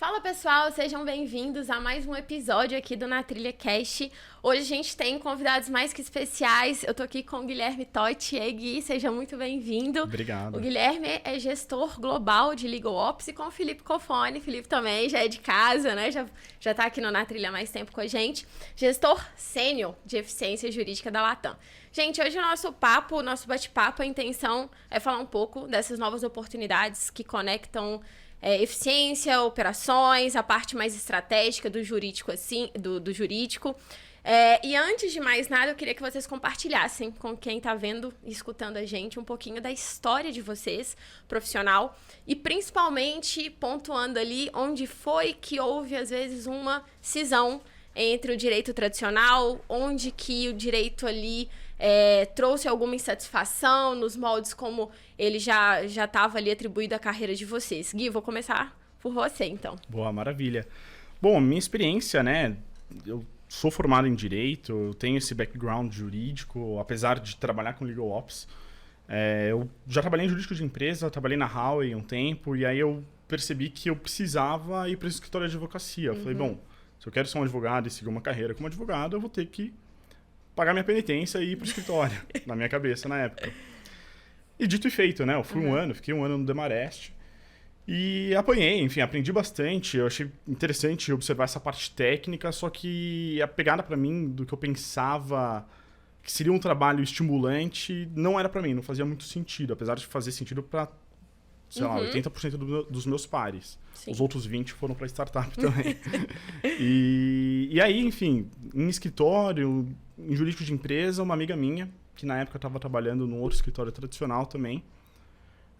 Fala pessoal, sejam bem-vindos a mais um episódio aqui do Na Trilha Cast. Hoje a gente tem convidados mais que especiais. Eu tô aqui com o Guilherme Totti. E aí, Gui, seja muito bem-vindo. Obrigado. O Guilherme é gestor global de Legal Ops e com o Felipe Cofone. Felipe também já é de casa, né? Já tá aqui no Na Trilha há mais tempo com a gente. Gestor sênior de eficiência jurídica da Latam. Gente, hoje o nosso bate-papo, a intenção é falar um pouco dessas novas oportunidades que conectam eficiência, operações, a parte mais estratégica do jurídico, assim, do jurídico. E antes de mais nada, eu queria que vocês compartilhassem com quem está vendo e escutando a gente um pouquinho da história de vocês, profissional, e principalmente pontuando ali onde foi que houve, às vezes, uma cisão entre o direito tradicional, onde que o direito ali trouxe alguma insatisfação nos moldes como ele já estava ali atribuído à carreira de vocês. Gui, vou começar por você, então. Boa, maravilha. Bom, minha experiência, né? Eu sou formado em Direito, eu tenho esse background jurídico, apesar de trabalhar com Legal Ops. Eu já trabalhei em jurídico de empresa, trabalhei na Huawei um tempo, e aí eu percebi que eu precisava ir para o escritório de advocacia. Eu falei, bom, se eu quero ser um advogado e seguir uma carreira como advogado, eu vou ter que pagar minha penitência e ir para o escritório, na minha cabeça, na época. E dito e feito, né? Eu fui fiquei um ano no Demarest e apanhei, enfim, aprendi bastante. Eu achei interessante observar essa parte técnica, só que a pegada para mim do que eu pensava que seria um trabalho estimulante não era para mim, não fazia muito sentido, apesar de fazer sentido para, sei lá, 80% dos meus pares. Sim. Os outros 20 foram para startup também. E aí, enfim, em escritório, em jurídico de empresa, uma amiga minha, que na época estava trabalhando num outro escritório tradicional também,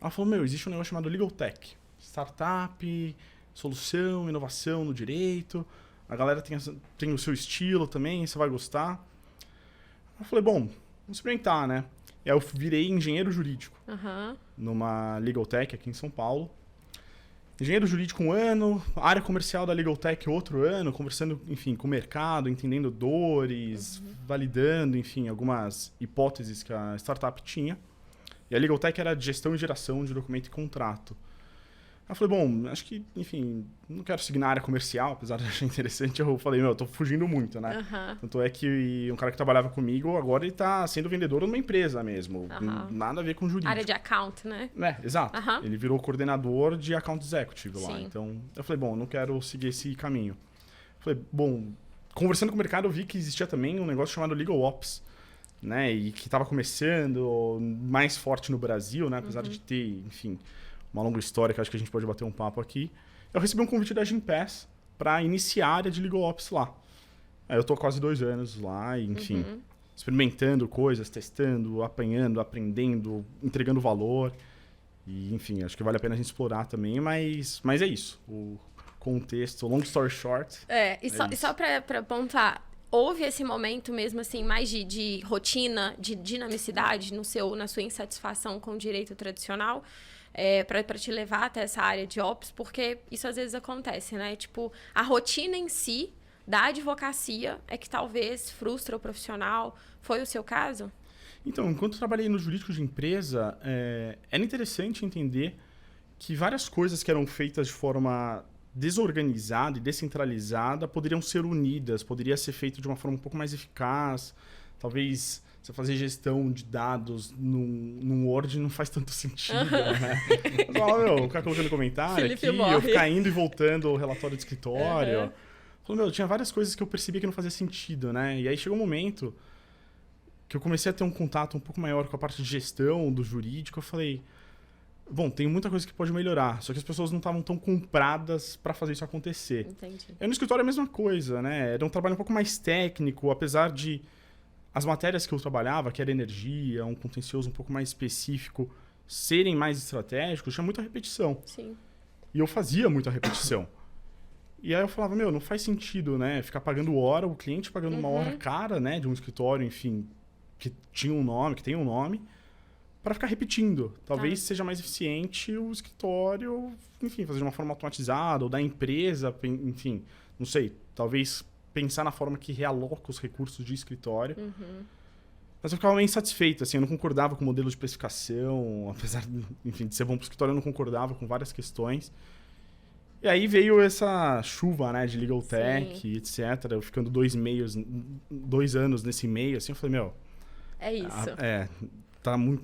ela falou, existe um negócio chamado Legal Tech. Startup, solução, inovação no direito, a galera tem o seu estilo também, você vai gostar. Eu falei, bom, vamos experimentar, né? E aí eu virei engenheiro jurídico numa Legal Tech aqui em São Paulo. Engenheiro jurídico um ano, área comercial da Legal Tech outro ano, conversando, enfim, com o mercado, entendendo dores, validando, enfim, algumas hipóteses que a startup tinha. E a Legal Tech era de gestão e geração de documento e contrato. Aí eu falei, bom, acho que, enfim, não quero seguir na área comercial, apesar de achar interessante. Eu falei, eu tô fugindo muito, né? Tanto é que um cara que trabalhava comigo, agora ele tá sendo vendedor numa empresa mesmo. Nada a ver com jurídico. Área de account, né? Exato. Ele virou coordenador de account executive lá. Então, eu falei, bom, não quero seguir esse caminho. Falei, bom, conversando com o mercado, eu vi que existia também um negócio chamado Legal Ops, né? E que estava começando mais forte no Brasil, né? Apesar de ter, enfim, uma longa história que acho que a gente pode bater um papo aqui. Eu recebi um convite da Gympass para iniciar a área de Legal Ops lá. Aí eu tô há quase 2 anos lá, e, enfim, experimentando coisas, testando, apanhando, aprendendo, entregando valor. E, enfim, acho que vale a pena a gente explorar também, mas é isso. O contexto, long story short. E só para pontuar, houve esse momento mesmo, assim, mais de rotina, de dinamicidade na sua insatisfação com o direito tradicional, para te levar até essa área de Ops, porque isso às vezes acontece, né? Tipo, a rotina em si da advocacia é que talvez frustra o profissional. Foi o seu caso? Então, enquanto eu trabalhei no jurídico de empresa, era interessante entender que várias coisas que eram feitas de forma desorganizada e descentralizada poderiam ser unidas, poderia ser feito de uma forma um pouco mais eficaz. Talvez você fazer gestão de dados num Word não faz tanto sentido, né? Mas, ficar colocando comentário Felipe aqui, morre. eu ficar indo e voltando o relatório de escritório. Falei, tinha várias coisas que eu percebia que não fazia sentido, né? E aí chegou um momento que eu comecei a ter um contato um pouco maior com a parte de gestão, do jurídico. Eu falei, bom, tem muita coisa que pode melhorar, só que as pessoas não estavam tão compradas para fazer isso acontecer. Entendi. No escritório é a mesma coisa, né? Era um trabalho um pouco mais técnico, apesar de as matérias que eu trabalhava, que era energia, um contencioso um pouco mais específico, serem mais estratégicos, tinha muita repetição. Sim. E eu fazia muita repetição. E aí eu falava, não faz sentido, né? Ficar pagando hora, o cliente pagando uma hora cara, né? De um escritório, enfim, que tinha um nome, que tem um nome, para ficar repetindo. Talvez seja mais eficiente o escritório, enfim, fazer de uma forma automatizada, ou da empresa, enfim, não sei, talvez pensar na forma que realoca os recursos de escritório. Mas eu ficava meio insatisfeito, assim, eu não concordava com o modelo de precificação, apesar, enfim, de ser bom para o escritório, eu não concordava com várias questões. E aí veio essa chuva, né, de legal tech, etc. Eu ficando 2 anos nesse meio, assim, eu falei, meu... É isso.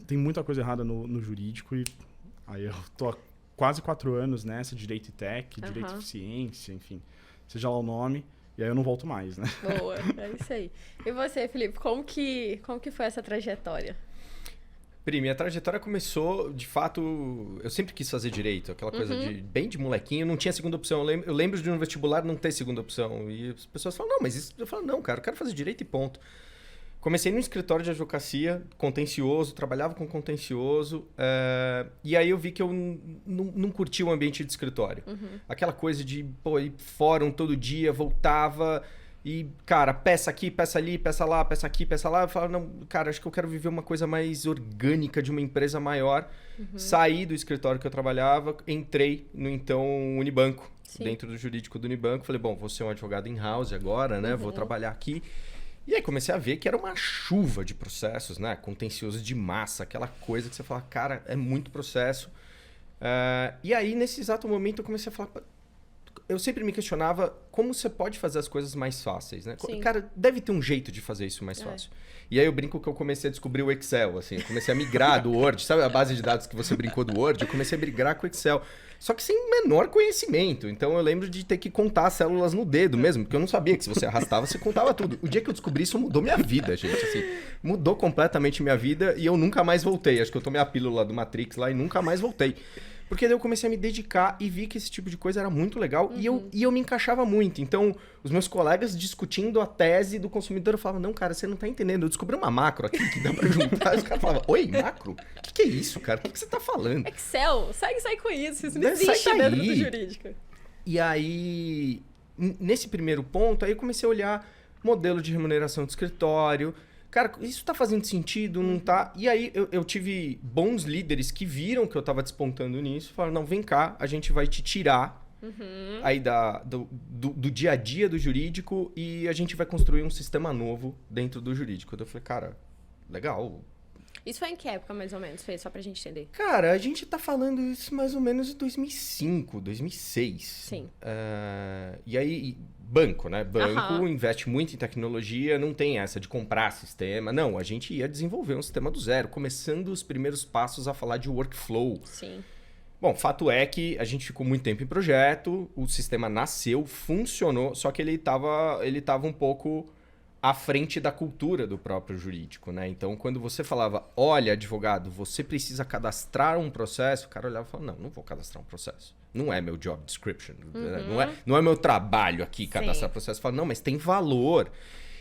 Tem muita coisa errada no jurídico e aí eu tô há quase 4 anos nessa, direito e tech, direito e eficiência, enfim, seja lá o nome, e aí eu não volto mais, né? Boa, é isso aí. E você, Felipe, como que foi essa trajetória? Pri, minha trajetória começou, de fato, eu sempre quis fazer direito, aquela coisa bem de molequinho, não tinha segunda opção. Eu lembro de um vestibular não ter segunda opção. E as pessoas falam, não, mas isso... Eu falo, não, cara, eu quero fazer direito e ponto. Comecei no escritório de advocacia, contencioso, trabalhava com contencioso, e aí eu vi que eu não curtia o ambiente de escritório. Aquela coisa de, ir fórum todo dia, voltava... E, cara, peça aqui, peça ali, peça lá, peça aqui, peça lá. Eu falo, não, cara, acho que eu quero viver uma coisa mais orgânica de uma empresa maior. Saí do escritório que eu trabalhava, entrei no então Unibanco, dentro do jurídico do Unibanco. Falei, bom, vou ser um advogado in-house agora, né? Vou trabalhar aqui. E aí comecei a ver que era uma chuva de processos, né? Contencioso de massa, aquela coisa que você fala, cara, é muito processo. E aí, nesse exato momento, eu comecei a falar... Eu sempre me questionava como você pode fazer as coisas mais fáceis, né? Sim. Cara, deve ter um jeito de fazer isso mais fácil. E aí eu brinco que eu comecei a descobrir o Excel, assim. Eu comecei a migrar do Word. Sabe a base de dados que você brincou do Word? Eu comecei a migrar com o Excel. Só que sem menor conhecimento. Então eu lembro de ter que contar as células no dedo mesmo, porque eu não sabia que se você arrastava, você contava tudo. O dia que eu descobri isso, mudou minha vida, gente. Assim, mudou completamente minha vida e eu nunca mais voltei. Acho que eu tomei a pílula do Matrix lá e nunca mais voltei. Porque daí eu comecei a me dedicar e vi que esse tipo de coisa era muito legal e eu me encaixava muito. Então, os meus colegas discutindo a tese do consumidor, eu falava, não, cara, você não tá entendendo. Eu descobri uma macro aqui que dá pra juntar. Os caras falavam, oi, macro? O que é isso, cara? O que você tá falando? Excel, sai com isso. Isso não existe dentro do jurídico. E aí, nesse primeiro ponto, aí eu comecei a olhar modelo de remuneração de escritório. Cara, isso tá fazendo sentido, não tá? E aí eu tive bons líderes que viram que eu tava despontando nisso e falaram, não, vem cá, a gente vai te tirar aí do dia a dia do jurídico e a gente vai construir um sistema novo dentro do jurídico. Eu falei, cara, legal. Isso foi em que época, mais ou menos? Foi só pra gente entender. Cara, a gente tá falando isso mais ou menos em 2005, 2006. Sim. E aí, banco, né? Banco investe muito em tecnologia, não tem essa de comprar sistema. Não, a gente ia desenvolver um sistema do zero, começando os primeiros passos a falar de workflow. Sim. Bom, fato é que a gente ficou muito tempo em projeto, o sistema nasceu, funcionou, só que ele tava um pouco à frente da cultura do próprio jurídico, né? Então, quando você falava, olha, advogado, você precisa cadastrar um processo, o cara olhava e falava, não vou cadastrar um processo. Não é meu job description, não é meu trabalho aqui cadastrar processo. Fala, não, mas tem valor.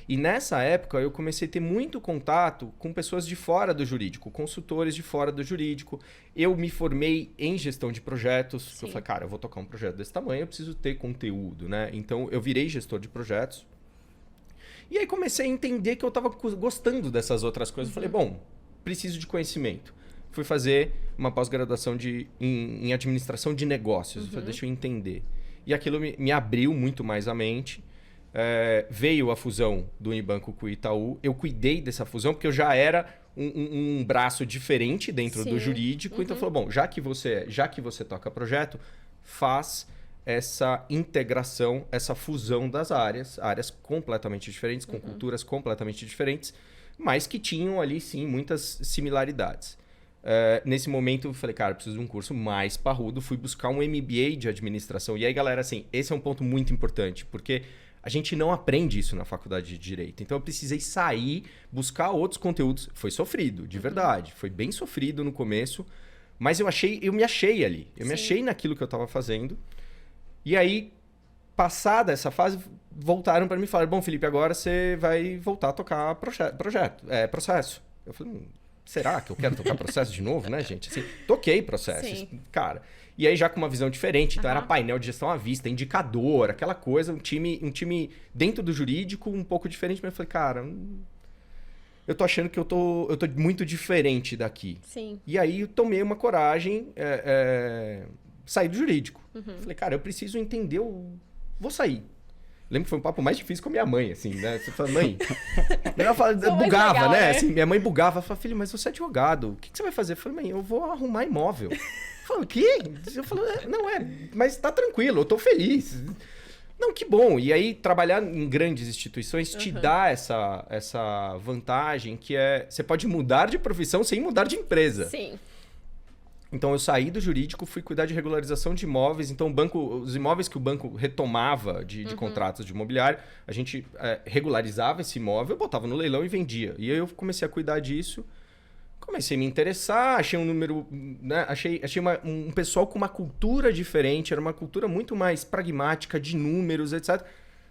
E nessa época, eu comecei a ter muito contato com pessoas de fora do jurídico, consultores de fora do jurídico. Eu me formei em gestão de projetos. Eu falei, cara, eu vou tocar um projeto desse tamanho, eu preciso ter conteúdo, né? Então, eu virei gestor de projetos. E aí comecei a entender que eu estava gostando dessas outras coisas. Eu falei, bom, preciso de conhecimento. Fui fazer uma pós-graduação em administração de negócios. Eu falei, deixa eu entender. E aquilo me abriu muito mais a mente. Veio a fusão do Unibanco com o Itaú. Eu cuidei dessa fusão porque eu já era um braço diferente dentro do jurídico. Então, falou, bom, já que você toca projeto, faz essa integração, essa fusão das áreas completamente diferentes, com culturas completamente diferentes, mas que tinham ali, sim, muitas similaridades. Nesse momento, eu falei, cara, eu preciso de um curso mais parrudo, fui buscar um MBA de administração. E aí, galera, assim, esse é um ponto muito importante, porque a gente não aprende isso na faculdade de Direito. Então, eu precisei sair, buscar outros conteúdos. Foi sofrido, de verdade. Foi bem sofrido no começo, mas eu me achei ali. Eu me achei naquilo que eu estava fazendo. E aí, passada essa fase, voltaram para mim e falaram, bom, Felipe, agora você vai voltar a tocar processo. Eu falei, será que eu quero tocar processo de novo, né, gente? Assim, toquei processos, cara. E aí já com uma visão diferente, então era painel de gestão à vista, indicador, aquela coisa, um time dentro do jurídico um pouco diferente, mas eu falei, cara, eu tô achando que eu tô muito diferente daqui. Sim. E aí eu tomei uma coragem, saí do jurídico. Falei, cara, eu preciso entender, vou sair. Lembro que foi um papo mais difícil com a minha mãe, assim, né? Você fala, mãe... Ela fala, bugava, legal, né? Assim, minha mãe bugava. Ela fala, filho, mas você é advogado, o que você vai fazer? Eu falei, mãe, eu vou arrumar imóvel. falando, que? Eu falo, não mas tá tranquilo, eu tô feliz. Não, que bom. E aí, trabalhar em grandes instituições te dá essa vantagem que é... Você pode mudar de profissão sem mudar de empresa. Sim. Então, eu saí do jurídico, fui cuidar de regularização de imóveis. Então, os imóveis que o banco retomava de contratos de imobiliário, a gente regularizava esse imóvel, botava no leilão e vendia. E aí, eu comecei a cuidar disso. Comecei a me interessar, achei um número... Né? Achei um pessoal com uma cultura diferente. Era uma cultura muito mais pragmática, de números, etc.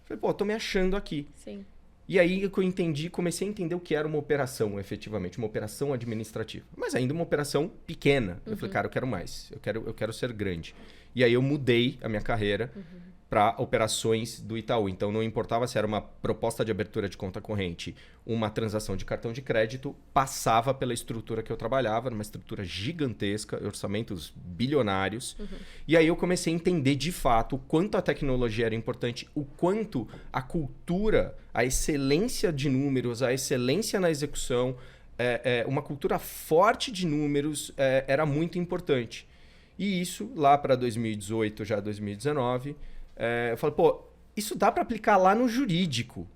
Falei, pô, tô me achando aqui. Sim. E aí que eu comecei a entender o que era uma operação, efetivamente, uma operação administrativa. Mas ainda uma operação pequena. Eu falei, cara, eu quero mais, eu quero ser grande. E aí eu mudei a minha carreira para operações do Itaú. Então não importava se era uma proposta de abertura de conta corrente, uma transação de cartão de crédito, passava pela estrutura que eu trabalhava, era uma estrutura gigantesca, orçamentos bilionários. E aí eu comecei a entender de fato o quanto a tecnologia era importante, o quanto a cultura, a excelência de números, a excelência na execução, uma cultura forte de números era muito importante. E isso, lá para 2018, já 2019, eu falei, pô, isso dá para aplicar lá no jurídico.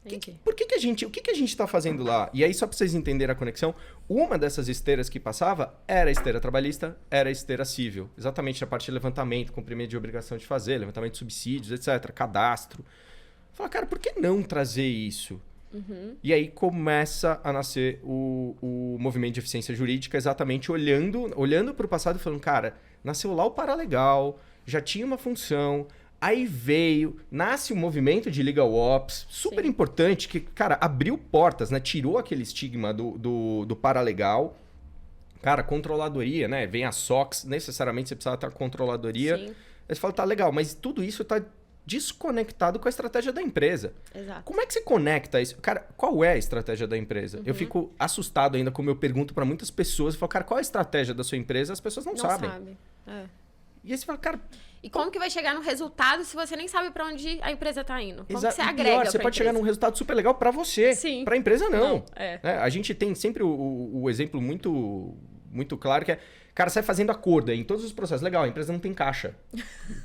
O que a gente está fazendo lá? E aí, só para vocês entenderem a conexão, uma dessas esteiras que passava era a esteira trabalhista, era a esteira civil. Exatamente a parte de levantamento, cumprimento de obrigação de fazer, levantamento de subsídios, etc., cadastro. Fala, cara, por que não trazer isso? E aí começa a nascer o movimento de eficiência jurídica, exatamente olhando para o passado e falando, cara, nasceu lá o paralegal, já tinha uma função, aí nasce o movimento de legal ops, super importante, que, cara, abriu portas, né? Tirou aquele estigma do paralegal. Cara, controladoria, né? Vem a SOX, necessariamente você precisa ter controladoria. Aí você fala, tá legal, mas tudo isso tá desconectado com a estratégia da empresa. Exato. Como é que você conecta isso? Cara, qual é a estratégia da empresa? Eu fico assustado ainda como eu pergunto para muitas pessoas. Eu falo, cara, qual é a estratégia da sua empresa? As pessoas não sabem. E aí você fala, cara... E como que vai chegar no resultado se você nem sabe para onde a empresa tá indo? Como que você E agrega pior, você pode chegar num resultado super legal para você. Sim. Para a empresa, não. Não, A gente tem sempre o exemplo muito claro que é... Cara, você vai fazendo acordo em todos os processos. Legal, a empresa não tem caixa.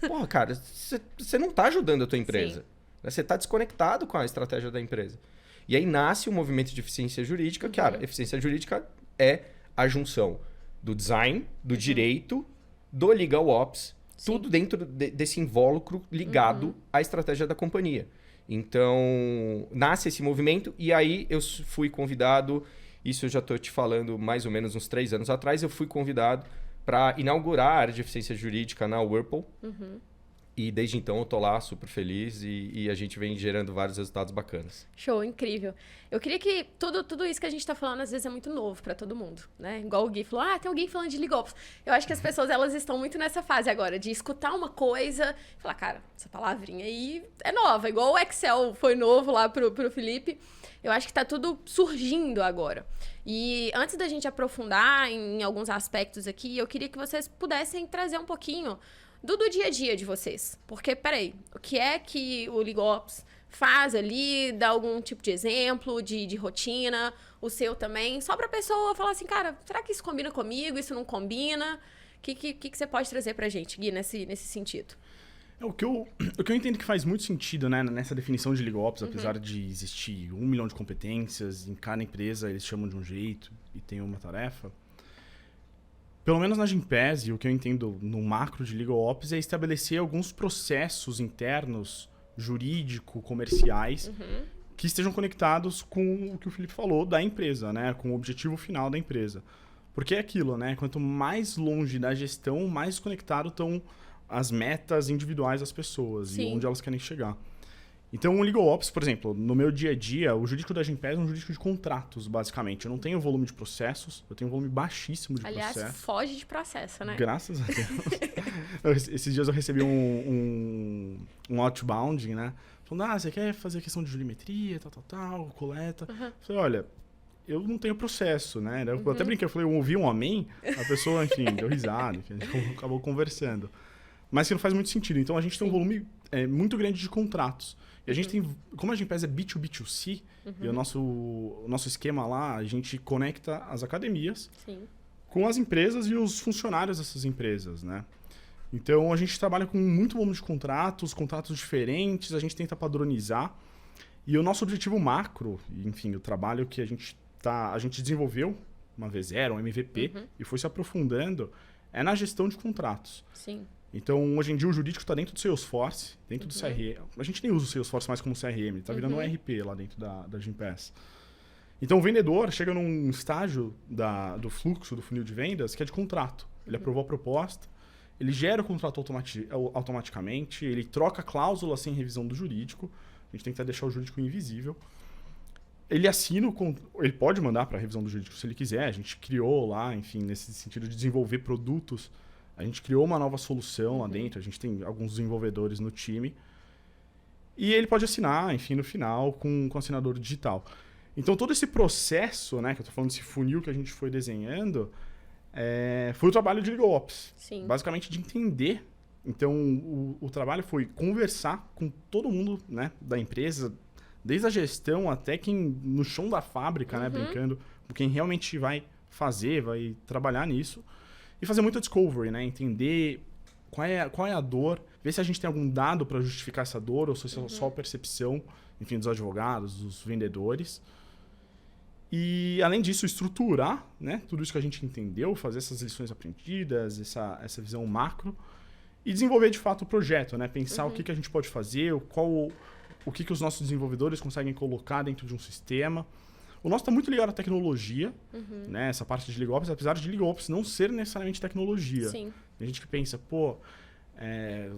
Porra, cara, você não tá ajudando a tua empresa. Você tá desconectado com a estratégia da empresa. E aí nasce o movimento de eficiência jurídica. Cara, eficiência jurídica é a junção do design, do direito, do legal ops, tudo dentro desse invólucro ligado à estratégia da companhia. Então, nasce esse movimento e aí eu fui convidado... Isso eu já estou te falando mais ou menos uns 3 anos atrás. Eu fui convidado para inaugurar a área de eficiência jurídica na Whirlpool. E desde então eu tô lá super feliz e a gente vem gerando vários resultados bacanas. Show, incrível. Eu queria que tudo isso que a gente tá falando às vezes é muito novo para todo mundo, né? Igual o Gui falou, tem alguém falando de legal ops. Eu acho que as pessoas elas estão muito nessa fase agora de escutar uma coisa e falar, cara, essa palavrinha aí é nova. Igual o Excel foi novo lá pro Felipe. Eu acho que tá tudo surgindo agora. E antes da gente aprofundar em alguns aspectos aqui, eu queria que vocês pudessem trazer um pouquinho do dia a dia de vocês. Porque, peraí, o que é que o Legal Ops faz ali? Dá algum tipo de exemplo, de rotina, o seu também, só pra pessoa falar assim, cara, será que isso combina comigo? Isso não combina? O que você pode trazer pra gente, Gui, nesse sentido? O que eu entendo que faz muito sentido, né, nessa definição de Legal Ops, apesar de existir 1 milhão de competências, em cada empresa eles chamam de um jeito e tem uma tarefa. Pelo menos na Gympass, o que eu entendo no macro de Legal Ops é estabelecer alguns processos internos, jurídico, comerciais, que estejam conectados com o que o Felipe falou da empresa, né, com o objetivo final da empresa. Porque é aquilo, né, quanto mais longe da gestão, mais conectado estão as metas individuais das pessoas e onde elas querem chegar. Então, o Legal Ops, por exemplo, no meu dia a dia, o jurídico da Gympass é um jurídico de contratos, basicamente. Eu não tenho volume de processos, eu tenho um volume baixíssimo de processos. Aliás, foge de processo, né? Graças a Deus. Esses dias eu recebi um outbound, né? Falando, você quer fazer questão de jurimetria, tal, coleta. Falei, olha, eu não tenho processo, né? Eu até brinquei, eu falei, eu ouvi um amém, a pessoa, enfim, deu risada, a gente acabou conversando. Mas que não faz muito sentido. Então, a gente tem um volume muito grande de contratos. E a gente tem... Como a Gympass é B2B2C, e o nosso esquema lá, a gente conecta as academias com as empresas e os funcionários dessas empresas, né? Então, a gente trabalha com muito volume de contratos diferentes, a gente tenta padronizar. E o nosso objetivo macro, enfim, o trabalho que a gente desenvolveu uma V0, um MVP, e foi se aprofundando, é na gestão de contratos. Sim. Então, hoje em dia, o jurídico está dentro do Salesforce, dentro do CRM. A gente nem usa o Salesforce mais como CRM, está virando um ERP lá dentro da Gympass. Então, o vendedor chega num estágio do fluxo, do funil de vendas, que é de contrato. Ele aprovou a proposta, ele gera o contrato automaticamente, ele troca cláusula sem revisão do jurídico. A gente tenta deixar o jurídico invisível. Ele assina ele pode mandar para a revisão do jurídico se ele quiser. A gente criou lá, enfim, nesse sentido de desenvolver produtos. A gente criou uma nova solução lá dentro. A gente tem alguns desenvolvedores no time. E ele pode assinar, enfim, no final, com assinador digital. Então, todo esse processo, né, que eu estou falando desse funil que a gente foi desenhando, foi o trabalho de Legal Ops. Sim. Basicamente, de entender. Então, o trabalho foi conversar com todo mundo, né, da empresa, desde a gestão até quem no chão da fábrica, né, brincando, quem realmente vai trabalhar nisso. E fazer muita discovery, né, entender qual é a dor, ver se a gente tem algum dado para justificar essa dor ou se é só percepção, enfim, dos advogados, dos vendedores. E, além disso, estruturar, né, tudo isso que a gente entendeu, fazer essas lições aprendidas, essa visão macro, e desenvolver, de fato, o projeto, né? Pensar o que a gente pode fazer, o que os nossos desenvolvedores conseguem colocar dentro de um sistema. O nosso está muito ligado à tecnologia, né? Essa parte de Legal Ops, apesar de Legal Ops não ser necessariamente tecnologia. Sim. Tem gente que pensa,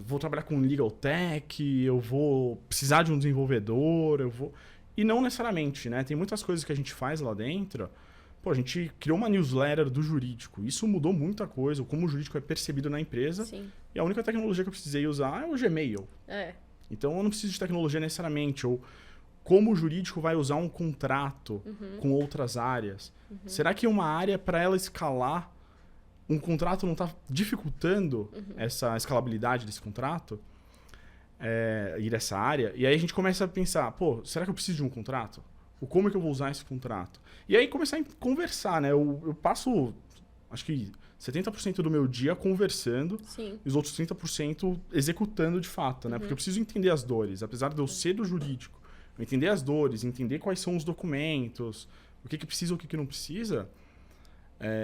vou trabalhar com Legal Tech, eu vou precisar de um desenvolvedor, E não necessariamente, né? Tem muitas coisas que a gente faz lá dentro. A gente criou uma newsletter do jurídico. Isso mudou muita coisa, como o jurídico é percebido na empresa. Sim. E a única tecnologia que eu precisei usar é o Gmail. Então, eu não preciso de tecnologia necessariamente. Ou como o jurídico vai usar um contrato com outras áreas. Será que uma área, para ela escalar, um contrato não está dificultando essa escalabilidade desse contrato? Ir dessa área? E aí a gente começa a pensar, será que eu preciso de um contrato? Como é que eu vou usar esse contrato? E aí começar a conversar, né? Eu passo, acho que 70% do meu dia conversando. Sim. E os outros 30% executando de fato, né? Porque eu preciso entender as dores. Apesar de eu ser do jurídico, eu entender as dores, entender quais são os documentos, o que precisa, o que não precisa,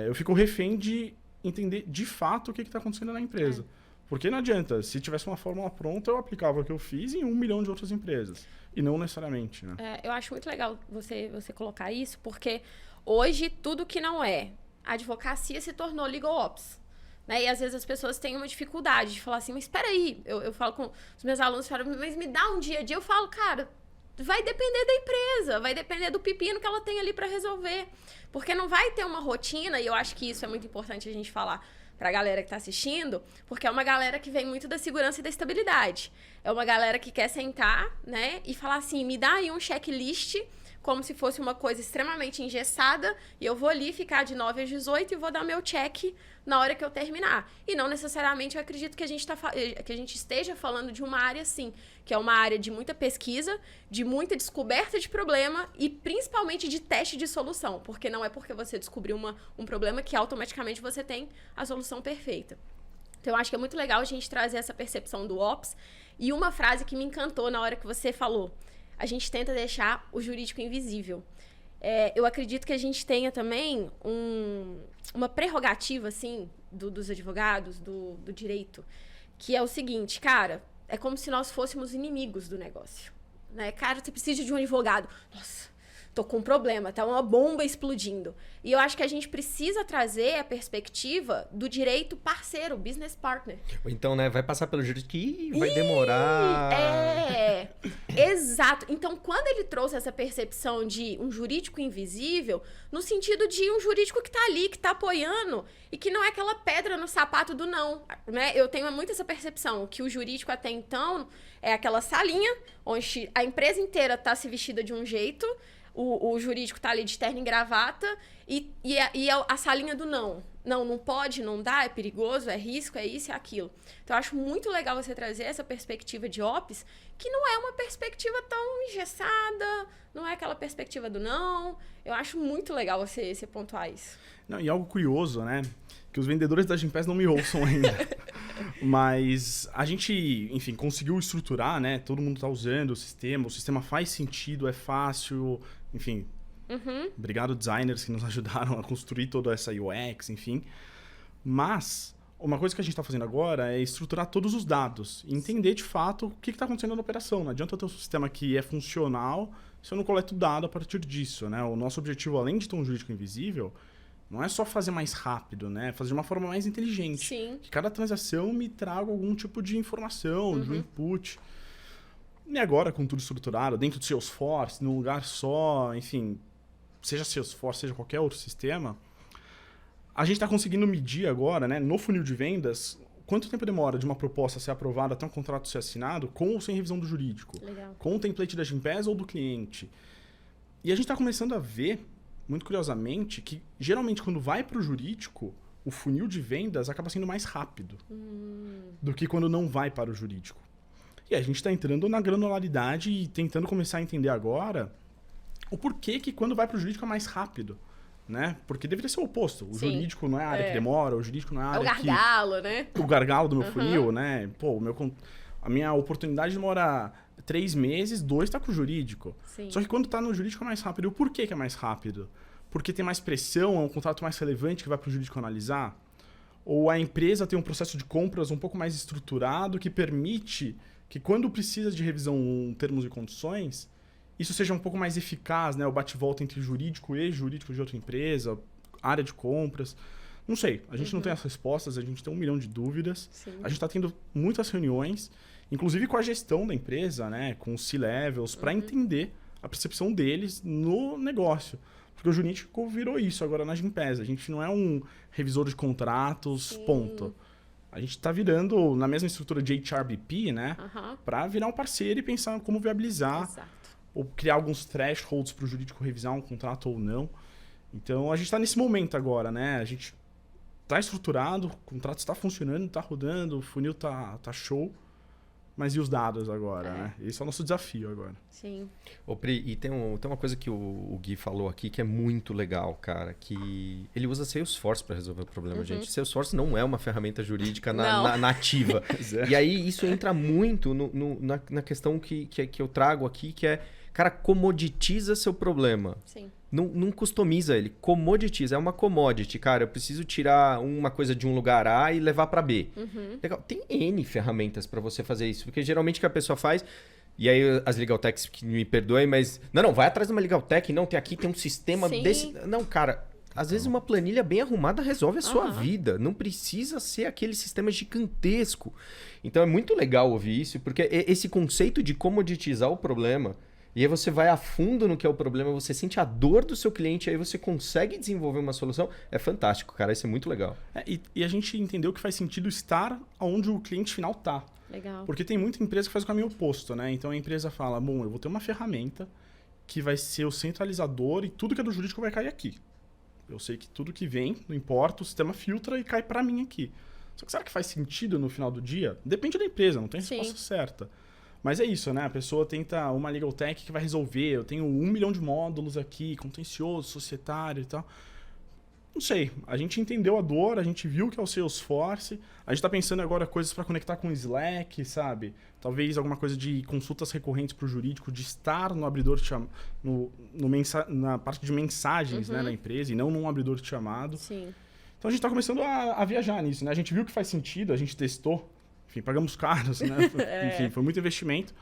eu fico refém de entender de fato o que está acontecendo na empresa. Porque não adianta, se tivesse uma fórmula pronta, eu aplicava o que eu fiz em 1 milhão de outras empresas. E não necessariamente, né? Eu acho muito legal você colocar isso, porque hoje tudo que não é advocacia se tornou Legal Ops. Né? E às vezes as pessoas têm uma dificuldade de falar assim, mas espera aí, eu falo com os meus alunos, mas me dá um dia a dia. Eu falo, cara, vai depender da empresa, vai depender do pepino que ela tem ali para resolver. Porque não vai ter uma rotina, e eu acho que isso é muito importante a gente falar pra galera que tá assistindo, porque é uma galera que vem muito da segurança e da estabilidade. É uma galera que quer sentar, né, e falar assim, me dá aí um checklist, como se fosse uma coisa extremamente engessada, e eu vou ali ficar de 9 às 18 e vou dar meu check na hora que eu terminar. E não necessariamente eu acredito que a gente esteja falando de uma área assim, que é uma área de muita pesquisa, de muita descoberta de problema e principalmente de teste de solução, porque não é porque você descobriu um problema que automaticamente você tem a solução perfeita. Então, eu acho que é muito legal a gente trazer essa percepção do Ops. E uma frase que me encantou na hora que você falou, a gente tenta deixar o jurídico invisível. Eu acredito que a gente tenha também uma prerrogativa, assim, dos advogados, do direito, que é o seguinte, cara, é como se nós fôssemos inimigos do negócio. Né? Cara, você precisa de um advogado. Nossa, tô com um problema, tá uma bomba explodindo. E eu acho que a gente precisa trazer a perspectiva do direito parceiro, business partner. Então, né, vai passar pelo jurídico que vai demorar. Exato. Então, quando ele trouxe essa percepção de um jurídico invisível, no sentido de um jurídico que tá ali, que tá apoiando, e que não é aquela pedra no sapato do não, né? Eu tenho muito essa percepção, que o jurídico até então é aquela salinha, onde a empresa inteira tá se vestida de um jeito, o jurídico tá ali de terno e gravata, e a salinha do não, não pode, não dá, é perigoso, é risco, é isso e aquilo. Então, eu acho muito legal você trazer essa perspectiva de ops, que não é uma perspectiva tão engessada, não é aquela perspectiva do não. Eu acho muito legal você pontuar isso. Não, e algo curioso, né? Que os vendedores da Gympass não me ouçam ainda. Mas a gente, enfim, conseguiu estruturar, né? Todo mundo tá usando o sistema faz sentido, é fácil, enfim. Obrigado, designers, que nos ajudaram a construir toda essa UX, enfim. Mas uma coisa que a gente está fazendo agora é estruturar todos os dados e entender de fato o que está acontecendo na operação. Não adianta eu ter um sistema que é funcional se eu não coleto dado a partir disso, né? O nosso objetivo, além de ter um jurídico invisível, não é só fazer mais rápido, né? Fazer de uma forma mais inteligente. Sim. Que cada transação me traga algum tipo de informação, de um input. E agora, com tudo estruturado, dentro do Salesforce, num lugar só, enfim, seja Salesforce, seja qualquer outro sistema, a gente está conseguindo medir agora, né, no funil de vendas, quanto tempo demora de uma proposta ser aprovada até um contrato ser assinado, com ou sem revisão do jurídico. Legal. Com o template da Gympass ou do cliente. E a gente está começando a ver, muito curiosamente, que geralmente quando vai para o jurídico, o funil de vendas acaba sendo mais rápido do que quando não vai para o jurídico. E a gente está entrando na granularidade e tentando começar a entender agora o porquê que quando vai para o jurídico é mais rápido. Né? Porque deveria ser o oposto. O Sim. jurídico não é a área que demora, o jurídico não é a área É o gargalo, né? O gargalo do meu funil, né? Pô, a minha oportunidade demora 3 meses, 2 tá com o jurídico. Sim. Só que quando tá no jurídico é mais rápido. E o porquê que é mais rápido? Porque tem mais pressão, é um contrato mais relevante que vai pro jurídico analisar? Ou a empresa tem um processo de compras um pouco mais estruturado que permite que quando precisa de revisão termos e condições, isso seja um pouco mais eficaz, né? O bate-volta entre jurídico e jurídico de outra empresa, área de compras. Não sei, a gente não tem as respostas, a gente tem 1 milhão de dúvidas. Sim. A gente está tendo muitas reuniões, inclusive com a gestão da empresa, né? Com os C-levels, para entender a percepção deles no negócio. Porque o jurídico virou isso agora na Gympass. A gente não é um revisor de contratos, ponto. A gente está virando, na mesma estrutura de HRBP, né? Para virar um parceiro e pensar como viabilizar. Exato. Ou criar alguns thresholds para o jurídico revisar um contrato ou não. Então, a gente está nesse momento agora, né? A gente está estruturado, o contrato está funcionando, está rodando, o funil tá show. Mas e os dados agora, né? Esse é o nosso desafio agora. Sim. Ô, Pri, e tem uma coisa que o Gui falou aqui que é muito legal, cara, que ele usa Salesforce para resolver o problema, gente. Salesforce não é uma ferramenta jurídica nativa. E aí isso entra muito na questão que eu trago aqui, que é, cara, comoditiza seu problema. Sim. Não customiza ele, comoditiza. É uma commodity, cara. Eu preciso tirar uma coisa de um lugar A e levar para B. Legal. Tem N ferramentas para você fazer isso, porque geralmente o que a pessoa faz... E aí as Legal Techs que me perdoem, mas... Não, vai atrás de uma Legal Tech. Não, tem um sistema desse... Não, cara... Às vezes uma planilha bem arrumada resolve a sua vida. Não precisa ser aquele sistema gigantesco. Então é muito legal ouvir isso, porque esse conceito de comoditizar o problema... E aí você vai a fundo no que é o problema, você sente a dor do seu cliente, aí você consegue desenvolver uma solução. É fantástico, cara. Isso é muito legal. E a gente entendeu que faz sentido estar onde o cliente final tá. Legal. Porque tem muita empresa que faz o caminho oposto, né? Então a empresa fala, bom, eu vou ter uma ferramenta que vai ser o centralizador e tudo que é do jurídico vai cair aqui. Eu sei que tudo que vem, não importa, o sistema filtra e cai para mim aqui. Só que será que faz sentido no final do dia? Depende da empresa, não tem resposta certa. Mas é isso, né? A pessoa tenta uma Legal Tech que vai resolver. Eu tenho 1 milhão de módulos aqui, contencioso, societário e tal. Não sei. A gente entendeu a dor, a gente viu que é o Salesforce. A gente tá pensando agora coisas para conectar com o Slack, sabe? Talvez alguma coisa de consultas recorrentes para o jurídico, de estar no abridor de na parte de mensagens, né, da empresa e não num abridor de chamado. Sim. Então a gente tá começando a viajar nisso, né? A gente viu que faz sentido, a gente testou. Enfim, pagamos caros, né? Enfim, foi muito investimento.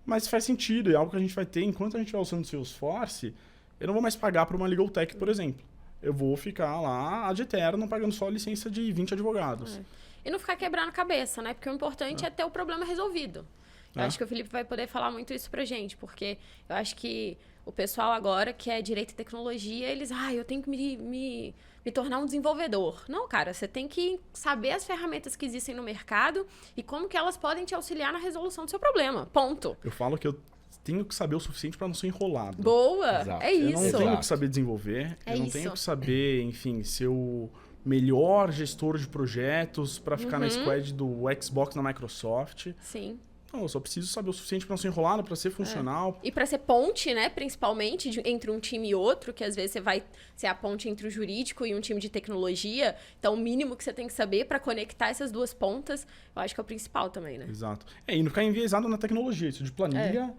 Mas faz sentido, é algo que a gente vai ter. Enquanto a gente vai usando o Salesforce, eu não vou mais pagar para uma Legal Tech, por exemplo. Eu vou ficar lá ad eterno pagando só a licença de 20 advogados. E não ficar quebrando a cabeça, né? Porque o importante é ter o problema resolvido. Eu acho que o Felipe vai poder falar muito isso pra gente, porque eu acho que o pessoal agora que é direito e tecnologia, eles... eu tenho que me tornar um desenvolvedor. Não, cara, você tem que saber as ferramentas que existem no mercado e como que elas podem te auxiliar na resolução do seu problema. Ponto. Eu falo que eu tenho que saber o suficiente para não ser enrolado. Boa! Exato. É isso. Eu não tenho que saber desenvolver, eu não tenho que saber, enfim, ser o melhor gestor de projetos para ficar na squad do Xbox na Microsoft. Sim. Não, eu só preciso saber o suficiente para não ser enrolado, para ser funcional. E para ser ponte, né, principalmente entre um time e outro, que às vezes você vai ser a ponte entre o jurídico e um time de tecnologia. Então, o mínimo que você tem que saber para conectar essas duas pontas, eu acho que é o principal também, né? Exato. E não ficar enviesado na tecnologia. Isso de planilha...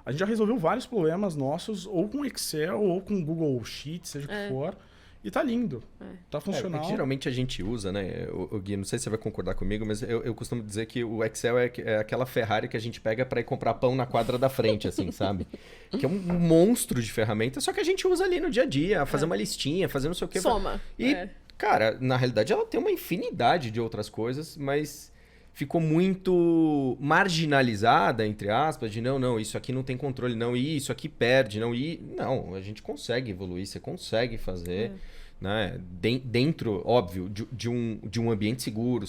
A gente já resolveu vários problemas nossos, ou com Excel, ou com Google Sheets, seja o que for. E tá lindo. Tá funcional. Que geralmente a gente usa, né? O Gui, não sei se você vai concordar comigo, mas eu costumo dizer que o Excel é aquela Ferrari que a gente pega para ir comprar pão na quadra da frente, assim, sabe? Que é um monstro de ferramenta, só que a gente usa ali no dia a dia, fazer uma listinha, fazer não sei o que. Soma. E, cara, na realidade ela tem uma infinidade de outras coisas, mas ficou muito marginalizada, entre aspas, de não, isso aqui não tem controle, não, e isso aqui perde, não, a gente consegue evoluir, você consegue fazer, né, dentro, óbvio, de um ambiente seguro,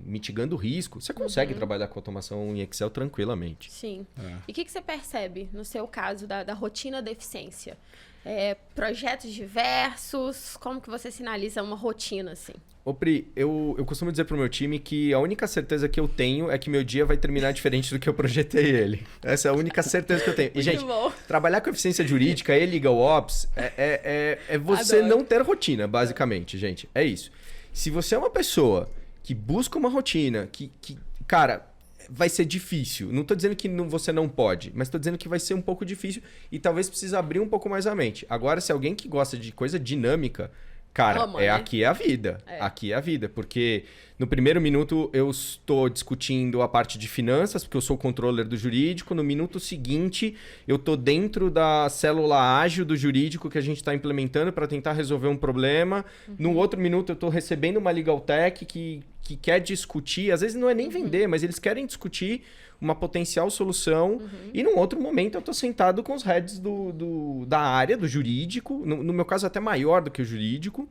mitigando o risco, você consegue trabalhar com automação em Excel tranquilamente. Sim. E o que você percebe, no seu caso, da rotina da eficiência? Projetos diversos, como que você sinaliza uma rotina, assim? Ô Pri, eu costumo dizer pro meu time que a única certeza que eu tenho é que meu dia vai terminar diferente do que eu projetei ele. Essa é a única certeza que eu tenho. E, gente, trabalhar com eficiência jurídica e Legal Ops é você não ter rotina, basicamente, gente. É isso. Se você é uma pessoa que busca uma rotina, cara, vai ser difícil. Não tô dizendo que você não pode, mas tô dizendo que vai ser um pouco difícil e talvez precise abrir um pouco mais a mente. Agora, se alguém que gosta de coisa dinâmica, cara, aqui é a vida. Aqui é a vida, porque no primeiro minuto eu estou discutindo a parte de finanças, porque eu sou o controller do jurídico. No minuto seguinte, eu estou dentro da célula ágil do jurídico que a gente está implementando para tentar resolver um problema. No outro minuto, eu estou recebendo uma Legal Tech que quer discutir, às vezes não é nem vender, mas eles querem discutir uma potencial solução. E num outro momento eu estou sentado com os heads da área, do jurídico, no meu caso até maior do que o jurídico,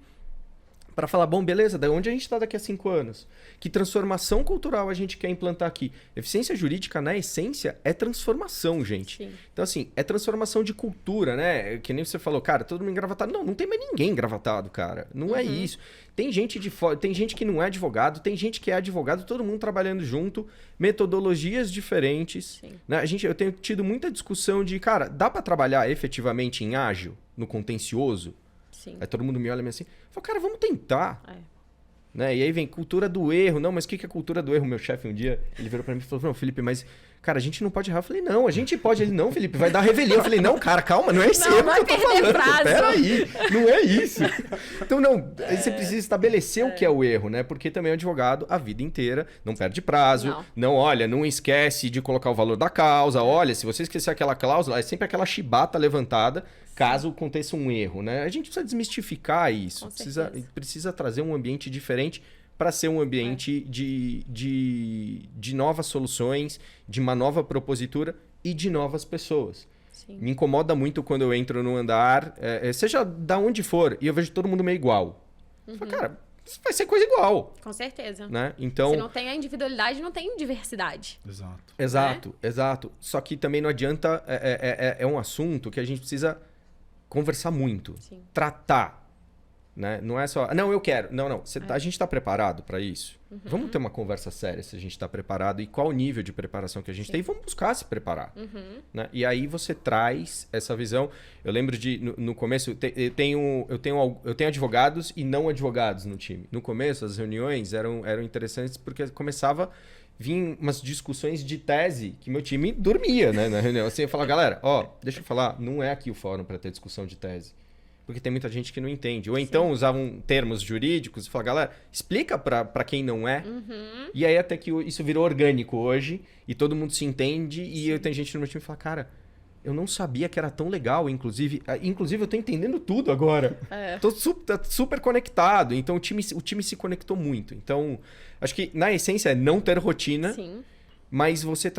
para falar, bom, beleza, de onde a gente está daqui a 5 anos? Que transformação cultural a gente quer implantar aqui? Eficiência jurídica, na essência, é transformação, gente. Sim. Então, assim, é transformação de cultura, né? Que nem você falou, cara, todo mundo engravatado. Não tem mais ninguém engravatado, cara. Não é isso. Tem gente tem gente que não é advogado, tem gente que é advogado, todo mundo trabalhando junto, metodologias diferentes. Né? Eu tenho tido muita discussão de, cara, dá para trabalhar efetivamente em ágil, no contencioso? Sim. Aí todo mundo me olha assim, fala, cara, vamos tentar. Né? E aí vem cultura do erro. Não, mas o que é cultura do erro? Meu chefe um dia, ele virou pra mim e falou, não, Felipe, mas, cara, a gente não pode errar. Eu falei, não, a gente pode. Ele, não, Felipe, vai dar revelia. Eu falei, não, cara, calma, não é esse erro que eu tô falando. Peraí, não é isso. Então, não, aí você precisa estabelecer o que é o erro, né? Porque também o advogado, a vida inteira, não perde prazo. Não esquece de colocar o valor da causa. Olha, se você esquecer aquela cláusula, é sempre aquela chibata levantada, caso aconteça um erro, né? A gente precisa desmistificar isso. Precisa trazer um ambiente diferente para ser um ambiente de novas soluções, de uma nova propositura e de novas pessoas. Sim. Me incomoda muito quando eu entro no andar, seja da onde for, e eu vejo todo mundo meio igual. Eu falo, cara, vai ser coisa igual. Com certeza. Né? Então, se não tem a individualidade, não tem diversidade. Exato. Só que também não adianta, é um assunto que a gente precisa conversar muito, tratar, né? Não é só, não, eu quero, não, a gente está preparado para isso? Vamos ter uma conversa séria se a gente está preparado e qual o nível de preparação que a gente tem, e vamos buscar se preparar, né? E aí você traz essa visão. Eu lembro de, no começo, eu tenho advogados e não advogados no time. No começo, as reuniões eram interessantes porque começava vinham umas discussões de tese que meu time dormia, né, na reunião. Assim, eu falava, galera, deixa eu falar, não é aqui o fórum para ter discussão de tese. Porque tem muita gente que não entende. Ou então usavam termos jurídicos e falavam, galera, explica para quem não é. E aí até que isso virou orgânico hoje e todo mundo se entende. E eu tenho gente no meu time que fala, cara, eu não sabia que era tão legal. Inclusive eu tô entendendo tudo agora. Tô super conectado. Então o time se conectou muito. Então, acho que na essência é não ter rotina. Sim. Mas você